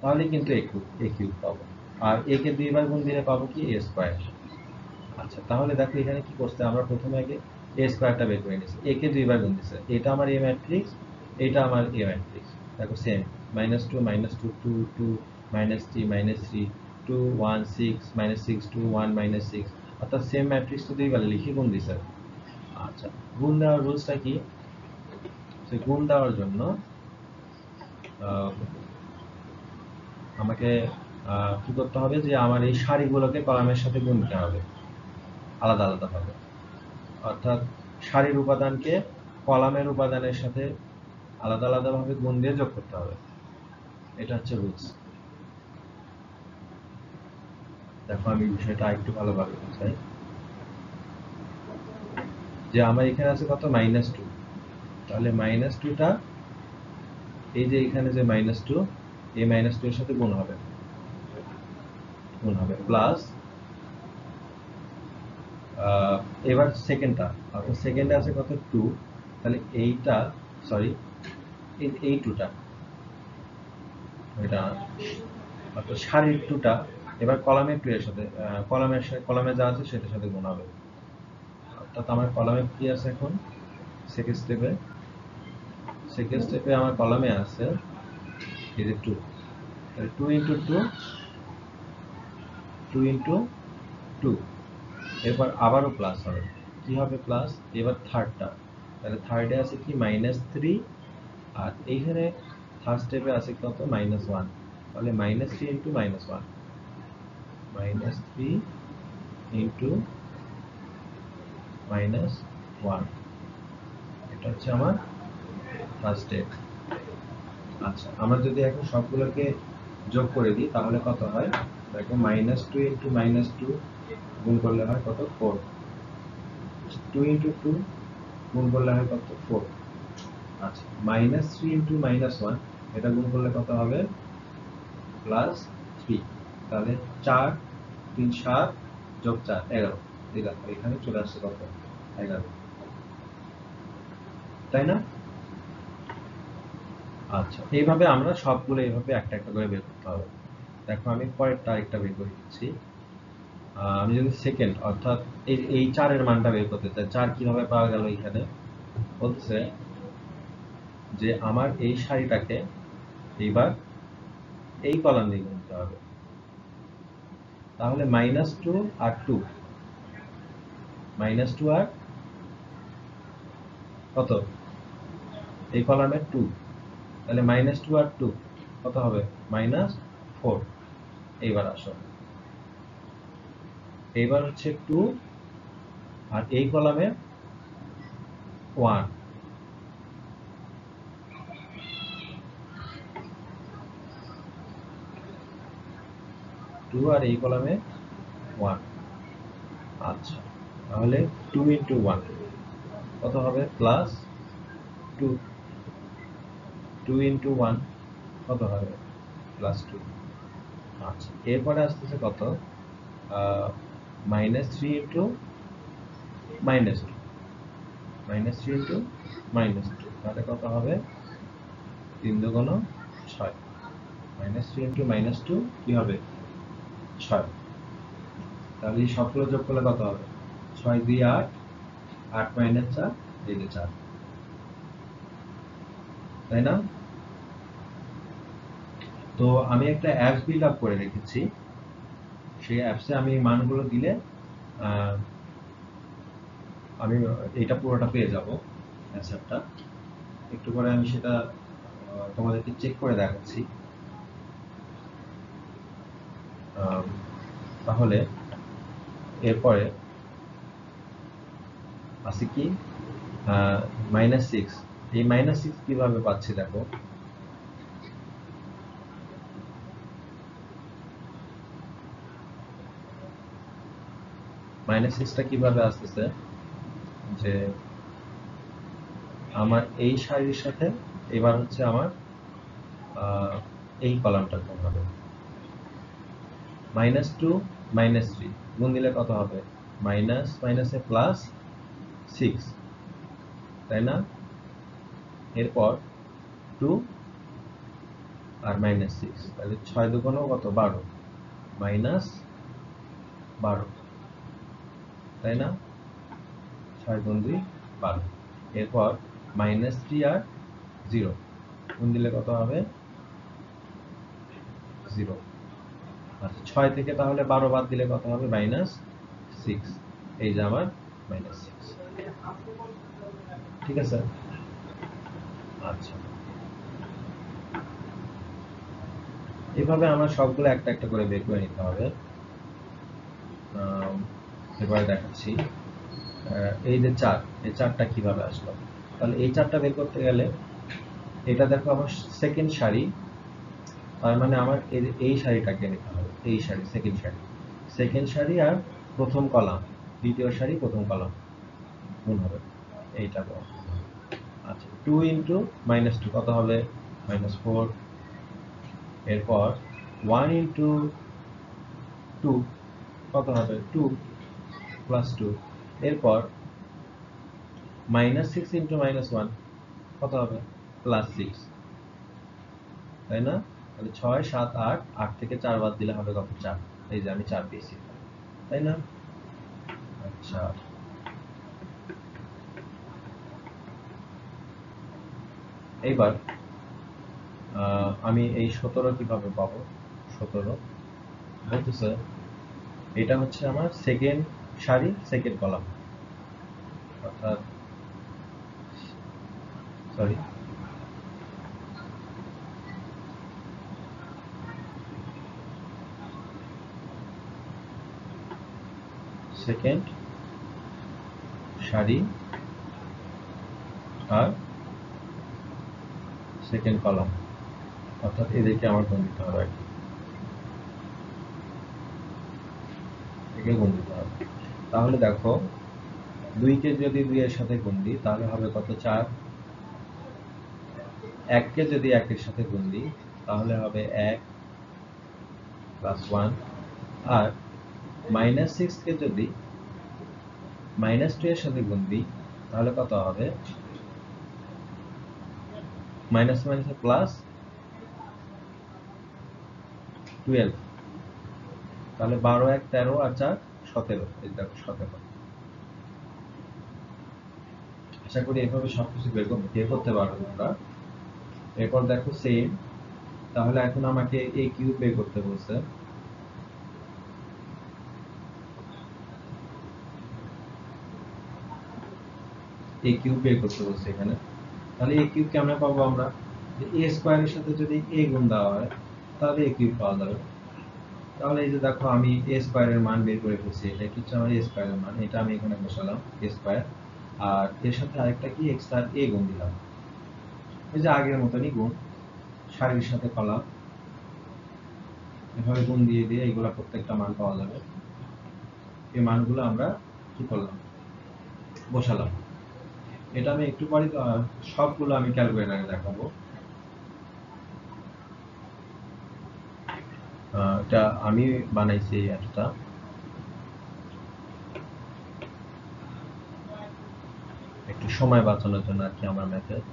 [SPEAKER 1] তাহলে কিন্তু এ কিউব পাবো, আর এ কে 2 বার গুণ দিলে পাবো কি? এ স্কোয়ার। আচ্ছা তাহলে দেখো এখানে কি করতে, আমরা প্রথমে আগে এ স্কোয়ারটা বের করে নিয়েছি, এ কে 2 বার গুণ দিছে, এটা আমার এ ম্যাট্রিক্স, এটা আমার এ ম্যাট্রিক্স। দেখো সেম -2 -2 2 2 -3 -3 2 1 6 -6 2 1 -6, অর্থাৎ সেম ম্যাট্রিক্স তো দুইবার লিখে গুণ দিছে। আচ্ছা গুণ দেওয়ার রুলসটা কি? সে গুণ দেওয়ার জন্য আমাকে কি করতে হবে যে আমার এই সারিগুলোকে কলামের সাথে গুণ দিতে হবে আলাদা আলাদা ভাবে, অর্থাৎ সারির উপাদানকে কলামের উপাদানের সাথে আলাদা আলাদা ভাবে গুণ দিয়ে যোগ করতে হবে, এটা হচ্ছে রুলস। দেখো আমি বিষয়টা একটু ভালোভাবে বুঝাই, যে আমার এখানে আছে কত? -2, তাহলে -2টা এই যে এখানে যে -2 এই -2 এর সাথে গুণ হবে প্লাস এবার সেকেন্ডটা, অর্থাৎ সেকেন্ডে আছে কত? 2, তাহলে এইটা সরি এই 2টা এটা, অর্থাৎ সারির 2টা এবার কলামের 2 এর সাথে কলামে যা আছে সেটার সাথে গুণ হবে। অর্থাৎ আমার কলামে কি আছে এখন সেকেন্ড স্টেপে আমার কলামে আছে এই যে 2, তাহলে 2 ইন্টু 2 এরপর আবারও প্লাস হবে, কি হবে প্লাস, এবার থার্ডটা, তাহলে থার্ডে আছে কি -3, আর এইখানে থার্ড স্টেপে আছে কত -1, তাহলে -3 ইন্টু -1, -3 ইন্টু -1, এটা হচ্ছে আমার ফার্স্ট স্টেপ। আচ্ছা, আমরা যদি এখন সবগুলোকে যোগ করে দিই তাহলে কত হয়, দেখো -2 ইন্টু -2 গুণ করলে হয় কত 4, 2 ইন্টু 2 গুণ করলে হয় কত 4। আচ্ছা, -3 ইন্টু -1 এটা গুণ করলে কত হবে +3, তাহলে 4 3 7 যোগ 4 11, এই দেখো এখানে চলে আসছে কত 11, তাই না? আচ্ছা, এইভাবে আমরা সবগুলো এইভাবে একটা একটা করে বের করতে হবে। দেখো আমি পরেরটা আরেকটা বের করে দিচ্ছি। আমি যদি সেকেন্ড অর্থাৎ এই 4 এর মানটা বের করতে চাই, 4 কিভাবে পাওয়া গেল, এখানে বলছে যে আমার এই সারিটাকে এইবার এই কলাম দিয়ে গুনতে হবে, তাহলে -2 আর 2, -2 আর কত এই কলামের 2, তাহলে -2 আর 2 কত হবে -4। এইবার আসো, এইবার হচ্ছে 2 আর এই কলামে 1, 2 আর এই কলামে 1। আচ্ছা, তাহলে 2 ইন্টু 1 কত হবে +2, 2 ইন্টু 1 কত হবে +2। আচ্ছা, এরপরে আসতেছে কত -3 ইন্টু -2, -3 ইন্টু -2, তাহলে কত হবে 3 দুগুণ 6, -3 ইন্টু -2 কি হবে 6, তাহলে এই সবগুলো যোগ করলে কত হবে 6 2 8, 8 - 4 এই যে 4, তাই না? তো আমি একটা অ্যাপস বিল্ড আপ করে রেখেছি, সেই অ্যাপসে আমি মানগুলো দিলে আমি এটা পুরোটা পেয়ে যাব অ্যান্সারটা। একটু পরে আমি সেটা তোমাদেরকে চেক করে দেখাচ্ছি। তাহলে এরপরে আছে কি -6, এই -6 কিভাবে পাচ্ছি দেখো, -6টা কিভাবে আসতেছে যে আমার এই সারির সাথে এবার হচ্ছে আমার এই কলামটা গুণ হবে, -2 -3 গুণ দিলে কত হবে মাইনাস মাইনাসে +6, তাই না? এরপর 2 আর -6, তাহলে 6 দুগুণ কত 12, -12, তাই না? 6 গুণ 2 12, এরপর -3 আর 0 গুণ দিলে কত হবে 0। আচ্ছা, 6 থেকে তাহলে 12 বাদ দিলে কত হবে -6, এই যে আমার -6, ঠিক আছে? আচ্ছা, এভাবে আমার সবগুলো একটা একটা করে বের করে নিতে হবে। এবারে দেখাচ্ছি এই যে 4, এই 4টা কিভাবে আসলো, তাহলে এই 4টা বের করতে গেলে এটা দেখো আমার সেকেন্ড সারি, তার মানে আমার এই সারিটাকে নিতে হবে, এই সারি সেকেন্ড সারি আর প্রথম কলাম, দ্বিতীয় সারি প্রথম কলাম গুণ হবে এইটা। আচ্ছা, 2 ইন্টু -2 কত হবে -4, এরপর 1 ইন্টু 2 কত হবে 2 +2, এরপর -6 ইন্টু -1 কত হবে +6, তাই না? তাহলে 6 7 8, 8 থেকে 4 বাদ দিলে হবে কত 4, এই যে আমি 4 পেয়েছি, তাই না? আচ্ছা, এইবার আমি এই 17 কিভাবে পাবো? 17 বলতেছে এটা হচ্ছে আমার সেকেন্ড সারি সেকেন্ড কলাম, অর্থাৎ সরি সেকেন্ড সারি আর সেকেন্ড কলাম, অর্থাৎ এদেরকে আমার গুণ দিতে হবে আর কি, একে গুণ দিতে হবে। তাহলে দেখো 2 কে যদি 2 এর সাথে গুণ দিই তাহলে হবে কত? 4। 1 কে যদি 1 এর সাথে গুণ দিই তাহলে হবে 1 প্লাস 1, আর -6 কে যদি -2 এর সাথে গুণ দিই তাহলে কত হবে? মাইনাস মাইনাসে প্লাস 12, তাহলে 12 1 13 আর 4 17, এই দেখো 17। আশা করি এভাবে সবকিছু বের করতে পারবো তোমরা। এরপর দেখো সেম, তাহলে এখন আমাকে a কিউব বের করতে বলছে। a কিউব বের করতে বলছে এখানে, তাহলে a কিউব কেমনে পাবো আমরা? a স্কয়ারের সাথে যদি a গুণ দেওয়া হয় তাহলে a কিউব পাওয়া যাবে। তাহলে এই যে দেখো আমি a স্কয়ারের মান বের করে ফেলছি, এটা কি হচ্ছে আমার a স্কয়ারের মান, এটা আমি এখানে বসালাম a স্কয়ার, আর এর সাথে আরেকটা কি x আর a গুণ দিলাম, এই যে আগের মতনই গুণ, সারির সাথে কলাম, এভাবে গুণ দিয়ে দিয়ে এগুলা প্রত্যেকটা মান পাওয়া যাবে। এই মানগুলো আমরা কি করলাম? বসালাম। এটা আমি একটু পরে সবগুলো আমি ক্যালকুলেটরে দেখাবো। এটা আমি বানাইছি এই অ্যাপটা। একটু সময় বাঁচানোর জন্য আর কি আমার মেথড।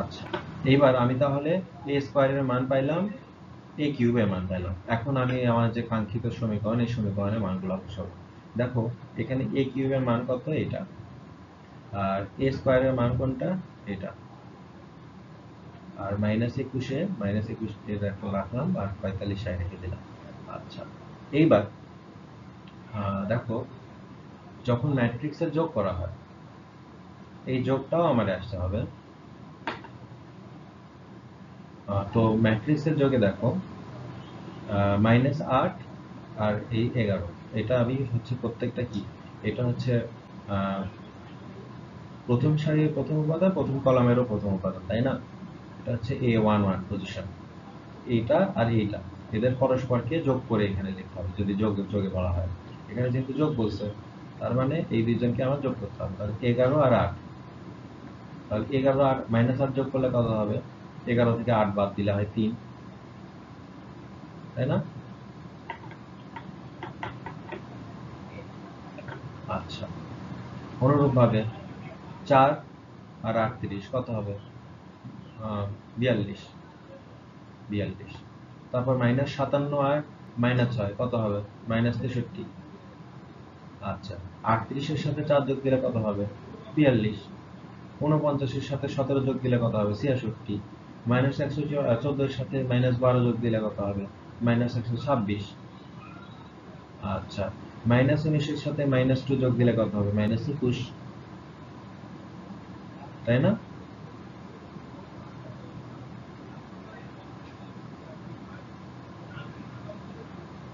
[SPEAKER 1] আচ্ছা, এইবার আমি তাহলে a স্কয়ারের মান পাইলাম, a কিউবের মান পাইলাম। এখন আমি আমার যে কাঙ্ক্ষিত সমীকরণ, এই সমীকরণের মানগুলো বসাবো। দেখো এখানে a কিউবের মান কত? এটা। আর a স্কয়ারের মান কোনটা? এটা। আর -21 এর একটা রাখলাম আর 45 রেখে দিলাম। আচ্ছা, এইবার দেখো যখন ম্যাট্রিক্সের যোগ করা হয় এই যোগটাও আমার আসতে হবে। তো ম্যাট্রিক্সের যোগে দেখো -8 আর এই 11, এটা আমি হচ্ছে প্রত্যেকটা কি, এটা হচ্ছে প্রথম সারির প্রথম উপাদান, প্রথম কলামেরও প্রথম উপাদান, তাই না? এটা হচ্ছে A11 পজিশন, এইটা আর এইটা এদের পরস্পরকে যোগ করে এখানে লিখতে হবে যদি যোগে বলা হয়। এখানে যেহেতু যোগ বলছে তার মানে এই দুইজনকে আমার যোগ করতে হবে, তাহলে 11 আর 8, তাহলে 11 আর -8 যোগ করলে কত হবে? 11 থেকে 8 বাদ দিলে হয় 3, তাই না? আচ্ছা, অনুরূপ ভাবে 4 আর 38 কত হবে? 42। তারপর -57 আর -6 কত হবে? -63। আচ্ছা, 38 এর সাথে 4 যোগ দিলে কত হবে? 42। 49 এর সাথে 17 যোগ দিলে কত হবে? 66। -114 এর সাথে -12 যোগ দিলে কত হবে? -126। আচ্ছা, -19 এর সাথে -2 যোগ দিলে কত হবে? -21, তাই না?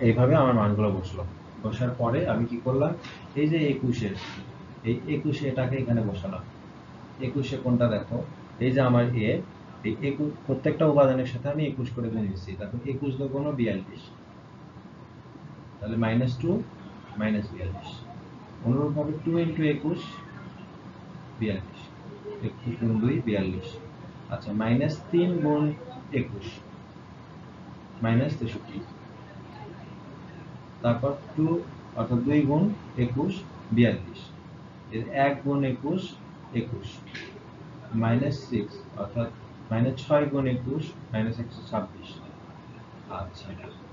[SPEAKER 1] এইভাবে আমার মানগুলো বসলো। বসার পরে আমি কি করলাম? এই যে 21 এই 21 এটাকে এখানে বসালাম। 21 কোনটা দেখো? এই যে আমার এ, এই 21 প্রত্যেকটা উপাদানের সাথে আমি 21 করে গুণ দিচ্ছি। তারপর 21 দুগুণ 42, তাহলে -2 -42। অনুরূপভাবে 2 × 21 42, 21 গুণ 2 42। আচ্ছা, -3 গুণ 21 -63। তারপর 2 অর্থাৎ 2 গুণ 21 42, এর 1 গুণ 21 21, -6 অর্থাৎ -6 গুণ 21 -126। আচ্ছা,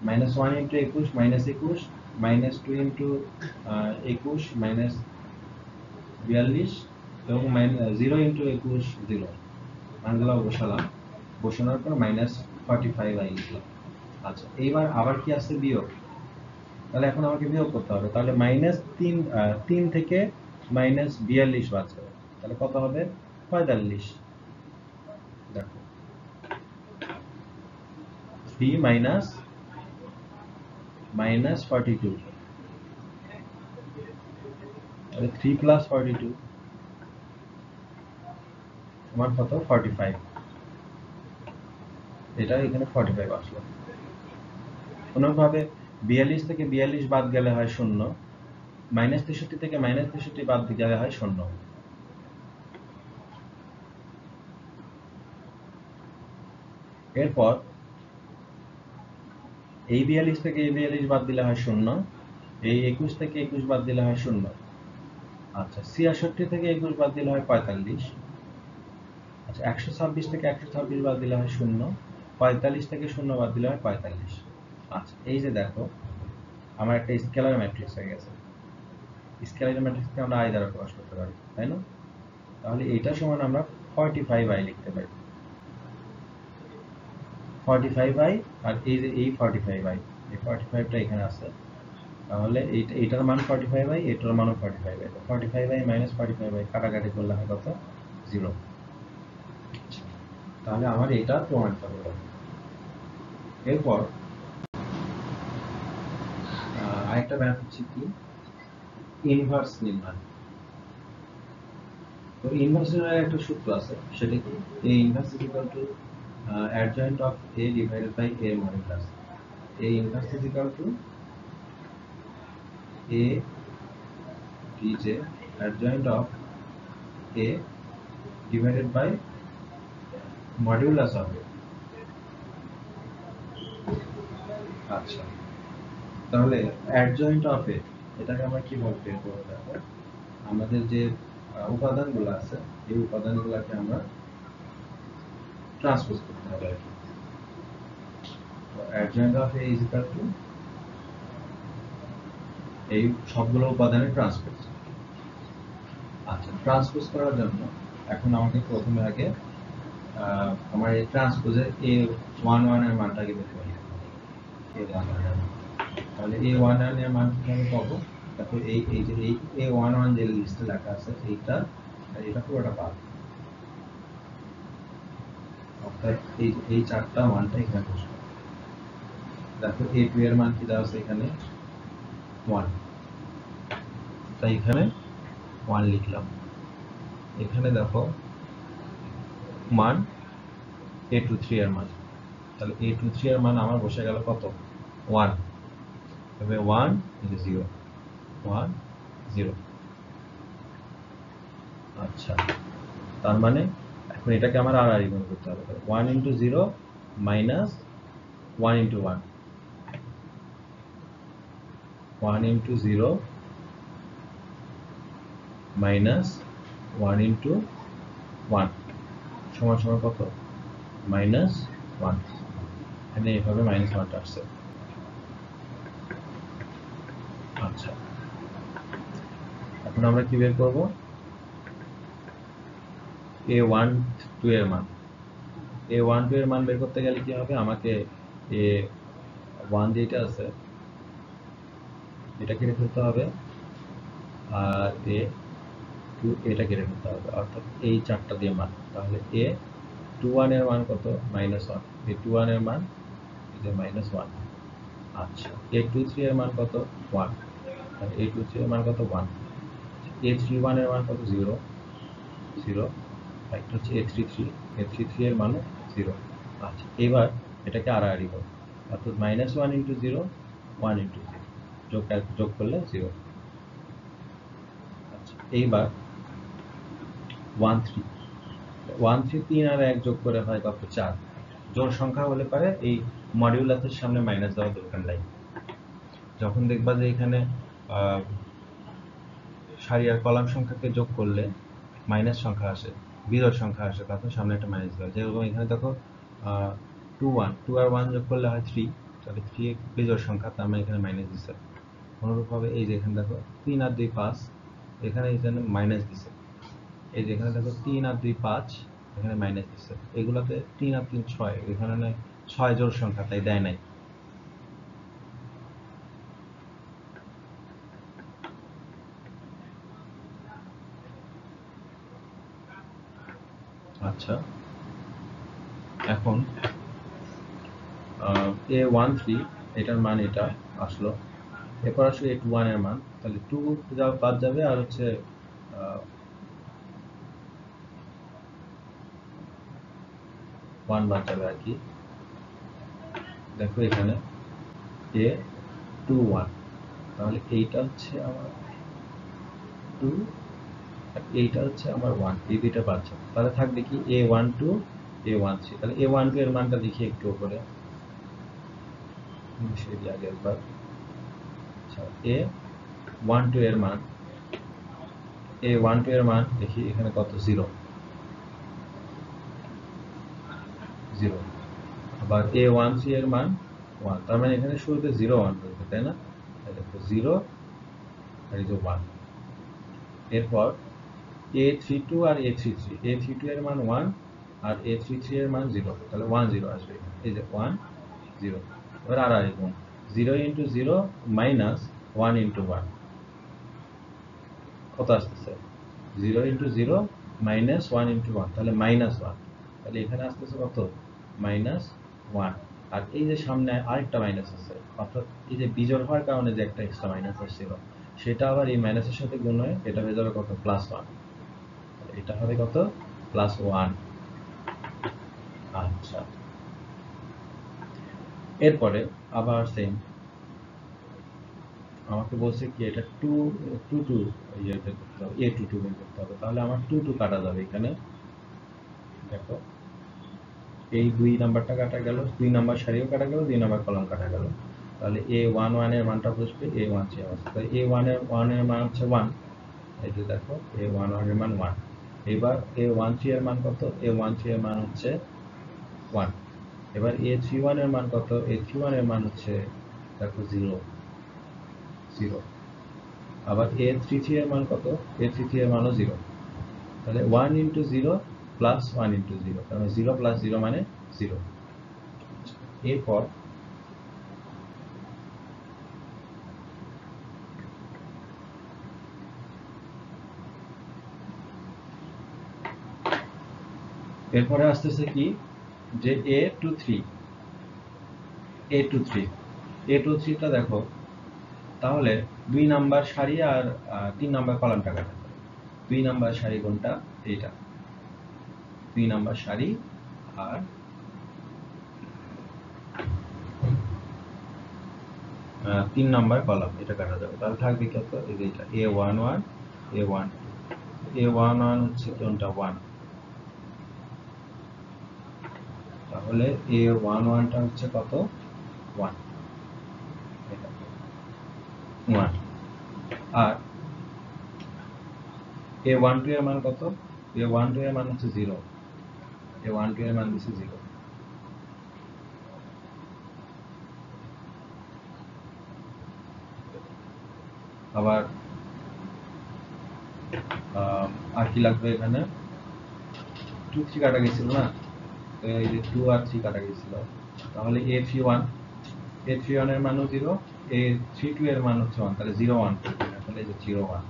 [SPEAKER 1] -1 × 21 -21, -2 × 21 -, 42 এবং 0 ইন্টু 21 0, মানগুলো বসালাম, বসানোর পর -45i লিখলাম। আচ্ছা, এইবার আবার কি আছে? বিয়োগ। তাহলে এখন আমাকে বিয়োগ করতে হবে। তাহলে -3 থেকে -42 বাদ যাবে, তাহলে কত হবে? 45। দেখো 3 -42, তাহলে 3 + 42 সমান কত? 45। এটা এখানে 45 আসলো। অনুরূপভাবে 42 থেকে 42 বাদ গেলে হয় 0, -63 থেকে -63 বাদ গেলে হয় 0। এরপর এই 42 থেকে এই 42 বাদ দিলে হয় 0, এই 21 থেকে 21 বাদ দিলে হয় 0। আচ্ছা, 66 থেকে 21 বাদ দিলে হয় 45। আচ্ছা, 126 থেকে 126 বাদ দিলে হয় 0, 45 থেকে 0 বাদ দিলে হয় 45। আচ্ছা, এই যে দেখো আমার একটা স্কেলার ম্যাট্রিক্স হয়ে গেছে। স্কেলার ম্যাট্রিক্সকে আমরা i দ্বারা প্রকাশ করতে পারি, তাই না? তাহলে এটা সমান আমরা 45i লিখতে পারি। 45i, আর এই যে এই 45i, এই 45টা এখানে আছে, তাহলে এইটার মান 45i, এটার মানও 45i। 45i - 45i কাটাকাটি করলে হয় কত? 0। তাহলে আমার এটা প্রমাণ করতে হবে। এরপর আরেকটা ম্যাথ হচ্ছে কি? ইনভার্স নির্ণয়। তো ইনভার্স নির্ণয়ের একটা সূত্র আছে, সেটা কি? a inverse is equal two adjoint of a divided by a modulus. a inverse is equal to a dj adjoint of a divided by modulus of a। আচ্ছা, তাহলে adjoint of a এটাকে আমরা কিভাবে বের করব? দেখো, আমাদের যে উপাদানগুলো আছে, এই উপাদানগুলোকে আমরা ট্রান্সপোজ করতে হবে। তো adjoint of a is equal to এই সবগুলো উপাদানের ট্রান্সপোজ। আচ্ছা, ট্রান্সপোজ করার জন্য এখন আমাকে প্রথমে আগে আমার এই ট্রান্সপোজের a11 এর মানটাকে বের করতে হবে। a11 এর মান, তাহলে a11 এর মান কিভাবে পাবো? দেখো এই যে এই a11 যে লিস্টে লেখা আছে, এটা পুরোটা বাদ, অর্থাৎ এই চারটা মানটা এখানে বসবে। দেখো a2 এর মান কি দেওয়া আছে এখানে? 1, তাই এখানে 1 লিখলাম। এখানে দেখো মান a23 এর মান, তাহলে a23 এর মান আমার বসে গেল কত? 1। তবে 1 0 1 0। আচ্ছা, তার মানে এখন এটাকে আমার আর গুণ করতে হবে। 1 × 0 মাইনাস 1 × 1, 1 × 0 মাইনাস 1 × 1 সমান সমান কত? -1। এখানে এইভাবে -1টা আসছে। আচ্ছা, এখন আমরা কি বের করব? a12 এর মান। a12 এর মান বের করতে গেলে কি হবে? আমাকে a1 যেটা আছে এটা কেটে ফেলতে হবে, আর a2 এটা কেটে ফেলতে হবে, অর্থাৎ এই চারটা দিয়ে মান। তাহলে a21 এর মান কত? -1। a21 এর মান এই যে -1। আচ্ছা, a23 এর মান কত? 1। তাহলে a23 এর মান কত? 1। a31 এর মান কত? 0 0। একটা হচ্ছে a33 এর মানও 0। আচ্ছা, এবার এটাকে আড়াআড়ি করব, অর্থাৎ -1 × 0 1 × 0 যোগ করলে 0। আচ্ছা, এইবার 13 3 আর 1 যোগ করে হয় কত? 4। জোড় সংখ্যা হলে পারে এই মডিউলাসের সামনে মাইনাস দেওয়ার দরকার নাই। যখন দেখবা যে এখানে সারি আর কলাম সংখ্যাকে যোগ করলে মাইনাস সংখ্যা আসে, বিজোড় সংখ্যা আসে, তখন সামনে একটা মাইনাস দেওয়া। যেরকম এখানে দেখো 2 আর 1 যোগ করলে হয় 3, তাহলে 3 বিজোড় সংখ্যা, তার মানে এখানে মাইনাস দিচ্ছে। অনুরূপভাবে এই যে এখানে দেখো 3 আর 2 5, এখানে এখানে মাইনাস দিছে, এই যে এখানে দেখো 3 আর 2 5, এখানে মাইনাস দিছে, এগুলাতে 3 আর 3 6, এখানে 6 জোড় সংখ্যা, তাই দেয় নাই। আচ্ছা, এখন A13 এটার মান এটা আসলো, এরপর আসলে A21 এর মান, তাহলে 2 বাদ যাবে আর হচ্ছে 1 বাদ যাবে আর কি। দেখো এখানে A21, তাহলে এইটা হচ্ছে আমার 2 আর এইটা হচ্ছে আমার 1, এই দুইটা বাদ যাবে, তাহলে থাকবে কি A12 A13। তাহলে A12 এর মানটা দেখি একটু উপরে সেই আগে একবার। আচ্ছা, A12 এর মান, A12 এর মান দেখি এখানে কত, 0 0। আবার A13 এর মান 1, তার মানে এখানে শুরুতে 0 1 রয়েছে, তাই না? দেখো 0 আর এই যে 1। এরপর A32 আর A33, A32 এর মান 1 আর A33 এর মান 0, তাহলে 1 0 আসবে, এই যে 1 0। এবার আর এরকম 0 ইন্টু 0 মাইনাস 1 ইন্টু 1 কত আসতেছে, 0 ইন্টু 0 মাইনাস 1 ইন্টু 1, তাহলে মাইনাস 1, তাহলে এখানে আসতেছে কত, মাইনাস 1। আর এই যে সামনে আরেকটা মাইনাস আছে, অর্থাৎ এই যে বিজোড় হওয়ার কারণে যে একটা এক্সট্রা মাইনাস আসছিল, সেটা আবার এই মাইনাসের সাথে গুণ হয়ে এটা হয়ে যাবে কত, প্লাস 1, এটা হবে কত, প্লাস 1। আচ্ছা, এরপরে আবার সেম আমাকে বলছে কি এটা 2 2 2 ইয়ে বের করতে হবে, A22 বের করতে হবে, তাহলে আমার 2 2 কাটা যাবে এখানে। দেখো এই 2 নাম্বারটা কাটা গেল, 2 নাম্বার সারিও কাটা গেল, 2 নাম্বার কলাম কাটা গেল, তাহলে A11 এর মানটা বসবে A13 এর, তাই A1 এর মান হচ্ছে 1, এই যে দেখো A11 এর মান 1। এবার A13 এর মান কত, A13 এর মান হচ্ছে 1। এবার A31 এর মান কত, A31 এর মান হচ্ছে দেখো 0 0। আবার A33 এর মান কত, A33 এর মানও 0, তাহলে 1 ইন্টু 0 প্লাস 1 ইন্টু 0, তাহলে 0 প্লাস 0 মানে 0। এরপর এরপরে আসতেছে কি, যে A23 টা দেখো, তাহলে 2 নাম্বার সারি আর 3 নাম্বার কলামটা কাটা যাবে। 2 নাম্বার সারি কোনটা, এইটা 2 নাম্বার সারি আর 3 নাম্বার কলাম, এটা কাটা যাবে, তাহলে থাকবে কত, এই যে এটা A11 A12, A11 হচ্ছে কোনটা, 1, তাহলে A11 টা হচ্ছে কত, 1, এটা 1। আর A12 এর মান কত, A12 এর মান হচ্ছে 0, A12 এর মান হচ্ছে 0। আবার আর কি লাগবে এখানে, 2 3 কাটা গেছিল না, তো এই যে 2 আর 3 কাটা গেছিল, তাহলে A31 এর মানও 0, A32 এর মান হচ্ছে 1, তাহলে 0 1, তাহলে এই যে 0 1।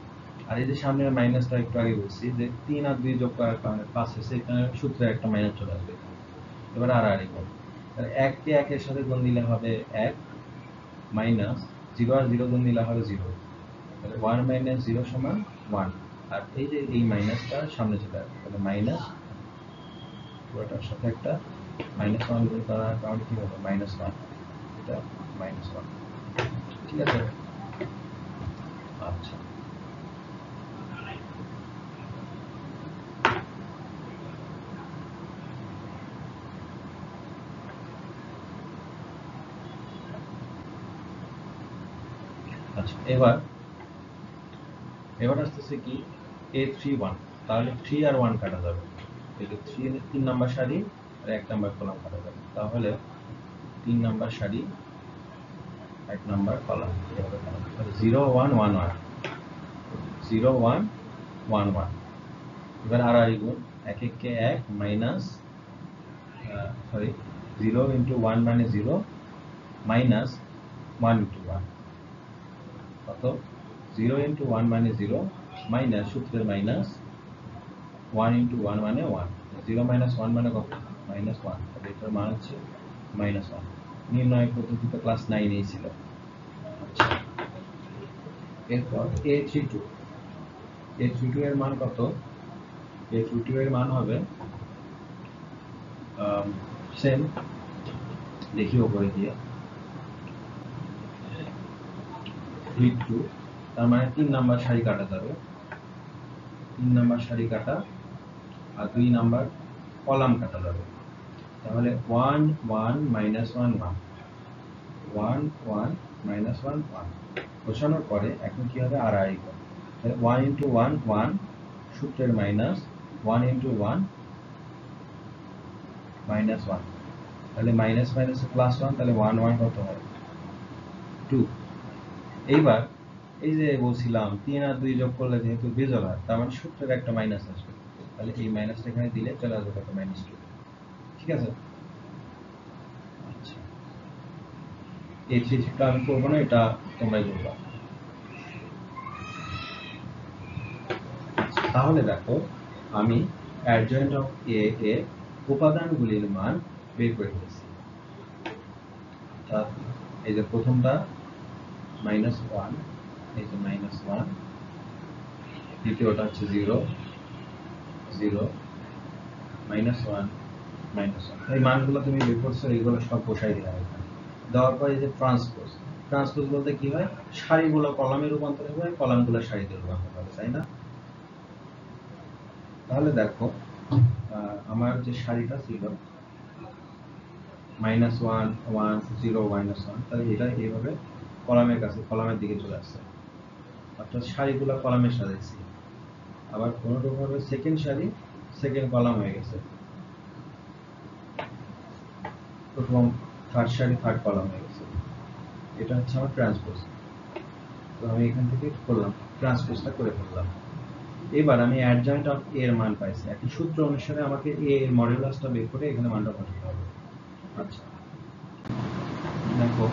[SPEAKER 1] আর এই যে সামনের মাইনাসটা একটু আগে বলছি যে 3 আর 2 যোগ করার কারণে 5 হয়েছে, এখানে সূত্রে একটা মাইনাস চলে আসবে। এবার আর করব, তাহলে 1 কে 1 এর সাথে গুণ দিলে হবে 1, মাইনাস 0 আর 0 গুণ দিলে হবে 0, তাহলে 1 মাইনাস 0 সমান 1। আর এই যে এই মাইনাসটা সামনে চলে আসবে, তাহলে মাইনাস পুরোটার সাথে একটা মাইনাস 1 গুণ করার কারণে কি হবে, মাইনাস 1, এটা মাইনাস 1, ঠিক আছে। আচ্ছা, আচ্ছা, এবার আসতেছে কি A31, তাহলে 3 আর 1 কাটা যাবে, এই যে 3 নাম্বার সারি আর 1 নাম্বার কলাম কাটা যাবে, তাহলে 3 নাম্বার সারি 1 নাম্বার কলাম, এভাবে কাটা যাবে, 0 1 1 1, 0 1 1 1 এবার আড়াই গুণ 1 1 কে 1 মাইনাস সরি 0 ইন্টু 1 মানে 0 মাইনাস 1 ইন্টু 1 কত 0 ইন্টু 1 মানে 0 মাইনাস সূত্রের মাইনাস 1 ইন্টু 1 মানে 1 0 মাইনাস 1 মানে কত মাইনাস 1 তাহলে এটার মান হচ্ছে মাইনাস 1 নির্ণয় পদ্ধতিতে ক্লাস 9 এই ছিল। আচ্ছা এরপর a32 এর মান কত a32 এর মান হবে সেম দেখি উপরে দিয়ে 2 তার মানে 3 নাম্বার সারি কাটা যাবে 3 নাম্বার সারি কাটা আর 2 নাম্বার কলাম কাটা যাবে তাহলে 1 1 মাইনাস 1 1 1 1 মাইনাস 1 1 বসানোর পরে এখন কি হবে আড়াই গুণ তাহলে 1 ইন্টু 1 1 সূত্রের মাইনাস 1 ইন্টু 1 মাইনাস 1 তাহলে মাইনাস মাইনাস প্লাস 1 তাহলে 1 1 কত হয় 2 এইবার এই যে বলছিলাম 3 আর 2 যোগ করলে যেহেতু বেজোড় হয় তার মানে সূত্রের একটা মাইনাস আসবে তাহলে এই মাইনাসটা এখানে দিলে চলে আসবে কত -2 ঠিক আছে। আচ্ছা এই চিত্রটা আমি করব না এটা তোমরাই করবা। তাহলে দেখো আমি অ্যাডজয়েন্ট অফ এ এর উপাদানগুলির মান বের করে ফেলেছি অর্থাৎ এই যে প্রথমটা -1 এই যে -1 দ্বিতীয়টা হচ্ছে 0 0 -1 -1 এই মানগুলো তুমি বের করছো এইগুলো সব বসাই দিলাম এখানে দেওয়ার পরে এই যে ট্রান্সপোজ বলতে কি হয় সারিগুলো কলামে রূপান্তর হয় কলামগুলো সারিতে রূপান্তর হবে তাই না। তাহলে দেখো আমার যে সারিটা ছিল -1 1 0 -1 তাহলে এটা এইভাবে কলামের কাছে কলামের দিকে চলে আসছে অর্থাৎ সারিগুলো কলামে সাজাইছি আবার কোনোভাবে সেকেন্ড সারি সেকেন্ড কলাম হয়ে গেছে প্রথম থার্ড সারি থার্ড কলাম হয়ে গেছে এটা হচ্ছে আমার ট্রান্সপোজ তো আমি এখান থেকে করলাম ট্রান্সপোজটা করে ফেললাম এবার আমি অ্যাডজয়েন্ট অফ এ এর মান পাইছি একই সূত্র অনুসারে আমাকে এ এর মডুলাসটা বের করে এখানে মানটা বসাতে হবে। আচ্ছা দেখো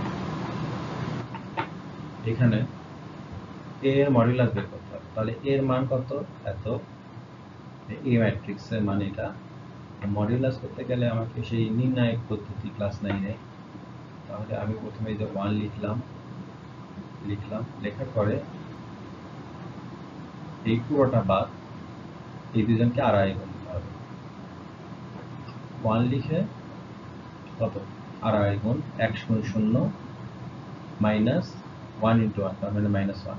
[SPEAKER 1] এখানে এ এর মডুলাস বের করতে হবে তাহলে এর মান কত এত এ ম্যাট্রিক্সের মান এটা মডুলাস করতে গেলে আমাকে সেই নির্ণায়ক পদ্ধতি ক্লাস 9 এ তাহলে আমি প্রথমে এই যে 1 লিখলাম লেখার পরে এই পুরোটা বাদ এই দুজনকে আড়াই গুণ দিতে হবে 1 লিখে কত আড়াই গুণ 1 গুণ 0 মাইনাস 1 ইন্টু 1 তার মানে -1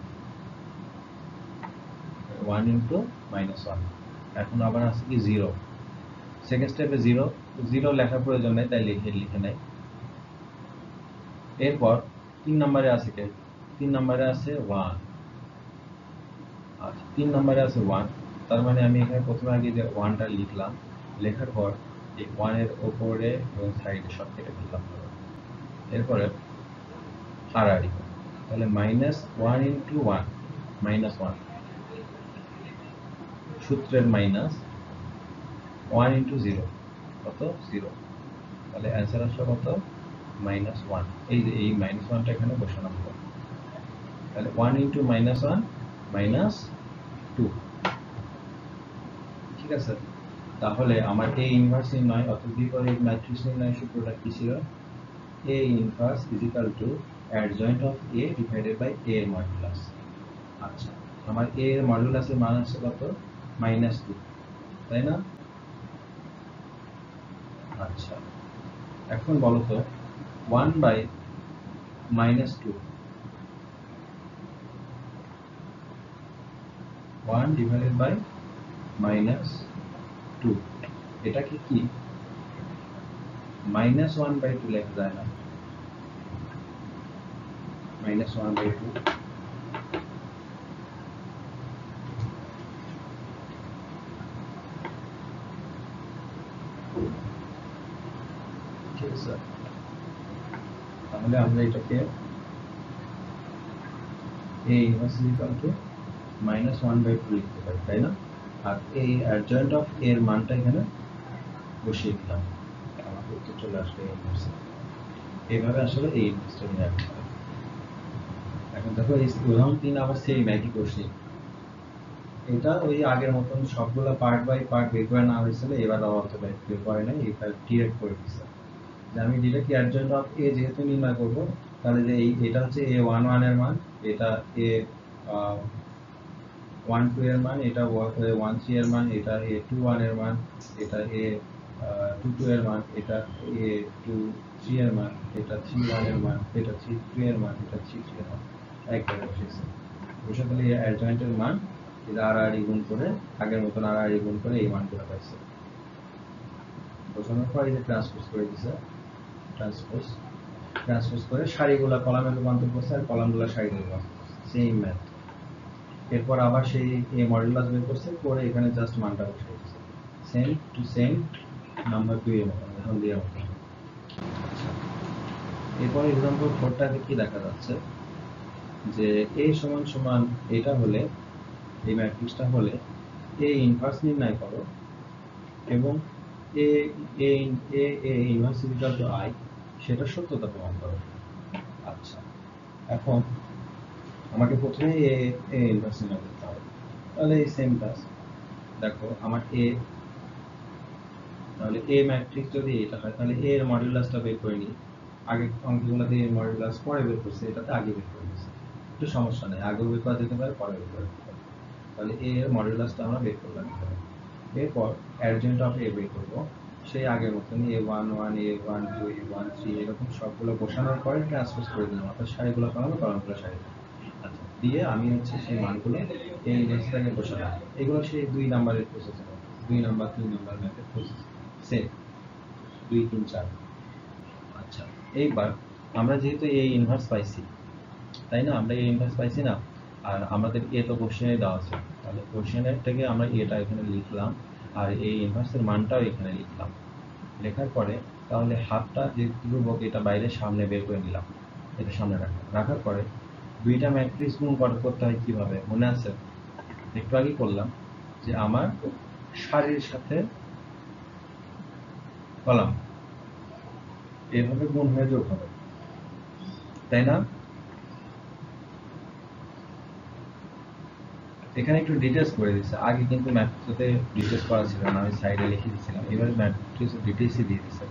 [SPEAKER 1] 1 ইন্টু -1 এখন আবার আছে কি 0 সেকেন্ড স্টেপে 0 লেখার প্রয়োজন নেই তাই লিখে নেই এরপর 3 নম্বরে আছে কে 3 নম্বরে আছে 1 আচ্ছা 3 নম্বরে আছে 1 তার মানে আমি এখানে প্রথমে আগে যে 1টা লিখলাম লেখার পর এই 1 এর উপরে এবং সাইডে সব কেটে ফেললাম এরপরে আড়াই তাহলে -1 ইন্টু 1 -1 সূত্রের মাইনাস 1 ইন্টু 0 কত 0 তাহলে অ্যান্সার আসবে কত -1 এই যে এই -1টা এখানে বসানো হলো তাহলে 1 ইন্টু -1 -2 ঠিক আছে। তাহলে আমার A ইনভার্স নির্ণয় অর্থাৎ বিপরীত ম্যাট্রিক্স নির্ণয়ের সূত্রটা কি ছিল A inverse is equal to adjoint of A divided by A এর মডুলাস। আচ্ছা আমার A এর মডুলাসের মান আছে কত -2 তাই না। আচ্ছা এখন বলো তো 1 বাই -2 1 ডিভাইডেড বাই -2 এটা কি -1/2 লেখা যায় না -1/2 ঠিক আছে তাহলে আমরা এটাকে A ইনভার্স ইকুয়াল টু -1/2 লিখতে পারি, তাই না? আর এই অ্যাডজয়েন্ট অফ এর মানটা এখানে বসিয়ে দিলাম, আমার উত্তর চলে আসবে এই ইনভার্সে। এইভাবে আসলে এই ইনভার্সটা নিয়ে আসতে হবে। এখন দেখো এই উদাহরণ 3 আবার সেম একই কোশ্চেন। এটা ওই আগের মতন সবগুলো পার্ট বাই পার্ট বের করে না হয়েছিল, এবার অত বের করে নাই, এটা ডিরেক্ট করে দিচ্ছে যে আমি ডিরেক্ট অ্যাডজয়েন্ট অফ এ যেহেতু নির্ণয় করবো, তাহলে যে এটা হচ্ছে a11 এর মান, এটা a12 এর মান, এটা a13 এর মান, এটা a21 এর মান, এটা a22 এর মান, এটা a23 এর মান, এটা 31 এর মান, এটা 32 এর মান, এটা 33 এর মান, একবারে বসেছে। বসে তাহলে এই অ্যাডজয়েন্টের মান এটা আড়াআড়ি গুণ করে, আগের মতন আড়াআড়ি গুণ করে এই মানগুলো পাইছে। বোঝানোর পর এই যে ট্রান্সপোজ করে দিছে, ট্রান্সপোজ করে সারিগুলা কলামে রূপান্তর করছে, আর কলামগুলা সারিতে রূপান্তর করছে, সেম ম্যাথ। এরপর আবার সেই এ মডুলাস বের করছে, করে এখানে জাস্ট মানটা বসিয়ে দিচ্ছে, সেম টু সেম নাম্বার 2 এর মতন, এখন দিয়ে মতন। এরপর এক্সাম্পল 4টাতে কি দেখা যাচ্ছে যে a সমান সমান এটা হলে, এই ম্যাট্রিক্সটা হলে a ইনভার্স নির্ণয় করো এবং a inverse equal to i সেটা সত্যতা প্রমাণ করো। আচ্ছা, এখন আমাকে প্রথমে a ইনভার্স নির্ণয় করতে হবে, তাহলে এই সেম কাজ। দেখো আমার a, তাহলে a ম্যাট্রিক্স যদি এটা হয়, তাহলে a এর মডুলাসটা বের করে নিই। আগে অঙ্কগুলোতে এর মডুলাস পরে বের করছে, এটাতে আগে বের করে নিয়েছে, একটু সমস্যা নেই, আগেও বের করা যেতে পারে, পরে বের করা যেতে পারে। তাহলে a এর মডুলাসটা আমরা বের করলাম এখানে। এরপর অ্যাডজয়েন্ট অফ a বের করবো, সেই আগের মতনই a11, a12, a13 এরকম সবগুলো বসানোর পরে ট্রান্সপোজ করে দিলাম, অর্থাৎ সারিগুলো কলামে, কলামগুলো সারিতে। আচ্ছা, দিয়ে আমি হচ্ছে সেই মানগুলো এই ইনভার্সটাকে বসালাম। এগুলো সেই 2 নাম্বারের প্রসেস, 2 নাম্বার 3 নাম্বার ম্যাথের প্রসেস, সেম 2, 3, 4। আচ্ছা, এইবার আমরা যেহেতু এই ইনভার্স পাইছি, তাই না? আমরা এই ইনভার্স পাইছি না, আর আমাদের এ তো কোশ্চেনে দেওয়া আছে, তাহলে কোশ্চেনের থেকে আমরা এটা এখানে লিখলাম, আর এই ইনভার্সের মানটাও এখানে লিখলাম। লেখার পরে তাহলে হাফটা যে ধ্রুবক, এটা বাইরে সামনে বের করে নিলাম, এটা সামনে রাখার পরে দুইটা ম্যাট্রিক্স গুণ করতে হয় কিভাবে মনে আছে? একটু আগে করলাম যে আমার সারির সাথে কলাম এভাবে গুণ হয়ে যোগ হবে, তাই না? এখানে একটু ডিটেলস করে দিচ্ছে, আগে কিন্তু ম্যাট্রিক্সে ডিটেলস করা ছিল না, আমি সাইডে লিখে দিয়েছিলাম, এবারে ম্যাট্রিক্সে ডিটেলসই দিয়ে দিচ্ছে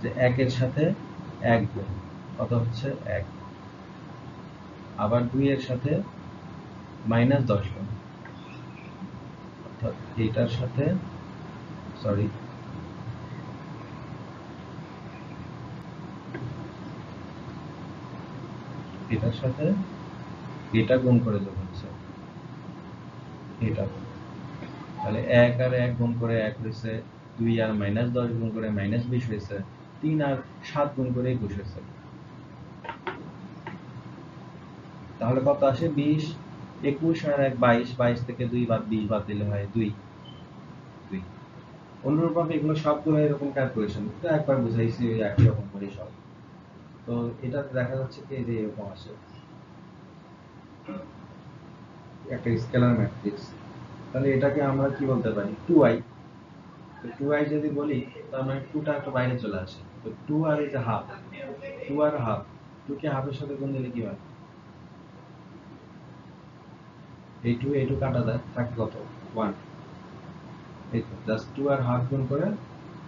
[SPEAKER 1] যে 1 এর সাথে 1 গুণ কত হচ্ছে 1, আবার 2 এর সাথে -10 গুণ, অর্থাৎ এইটার সাথে সরি এটার সাথে এটা গুণ করে যোগ হচ্ছে এটা, তাহলে 1 আর 1 গুণ করে 1 হয়েছে, 2 আর -10 গুণ করে -20 হয়েছে, 3 আর 7 গুণ করে 21 হয়েছে। তাহলে কত আসে? 20, 21 আর 1 22, 22 থেকে 2 বাদ 20 বাদ দিলে হয় 2। অনুরূপভাবে এগুলো সবগুলো এরকম ক্যালকুলেশন, তো একবার বুঝাইছি ওই একই রকম করে সব। তো এটা দেখা যাচ্ছে কি যে এরকম আসে একটা স্কেলার ম্যাট্রিক্স, তাহলে এটাকে আমরা কি বলতে পারি? 2i। তো 2i যদি বলি, তার মানে 2টা একটা বাইরে চলে আসে, তো 2 আর এই যে হাফ, 2 আর হাফ, 2 কে হাফের সাথে গুণ দিলে কি হয়? এই 2 কাটা যায়, থাকে কত? 1। এই তো জাস্ট 2 আর হাফ গুণ করে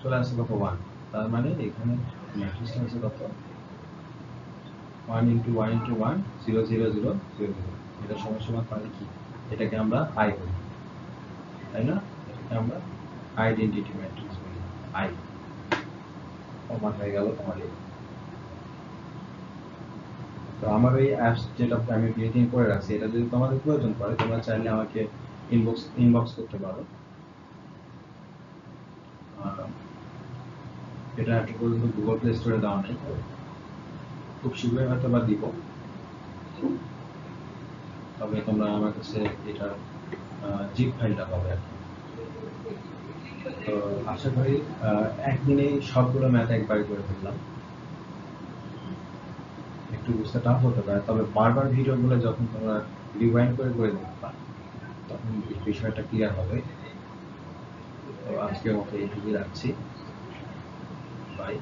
[SPEAKER 1] চলে আসে কত? 1। তার মানে এখানে ম্যাট্রিক্সটা হচ্ছে কত? 1 × 1 × 1 0 0 0 0 0। এটা সমান পারি কি? এটাকে আমরা i বলি, তাই না? এটাকে আমরা আইডেন্টিটি ম্যাট্রিক্স বলি, i। সমান হয়ে গেল তোমার এই। তো আমার এই অ্যাপস যেটা আমি ক্রিয়েটিং করে রাখছি, এটা যদি তোমাদের প্রয়োজন পড়ে, তোমরা চাইলে আমাকে ইনবক্স করতে পারো। এটা এখন পর্যন্ত গুগল প্লে স্টোরে দেওয়া নেই, খুব শীঘ্রই হয়তো বা দিব, তবে তোমরা আমার কাছে এটার জিপ ফাইলটা পাবে আর কি। তো আশা করি একদিনেই সবগুলো ম্যাথ একবার করে ফেললাম। একটু বুঝতে টাফ হতে পারে, তবে বারবার ভিডিওগুলো যখন তোমরা রিওয়াইন্ড করে দেখবা, তখন বিষয়টা ক্লিয়ার হবে। তো আজকের মতো এইটুকুই রাখছি। বাই।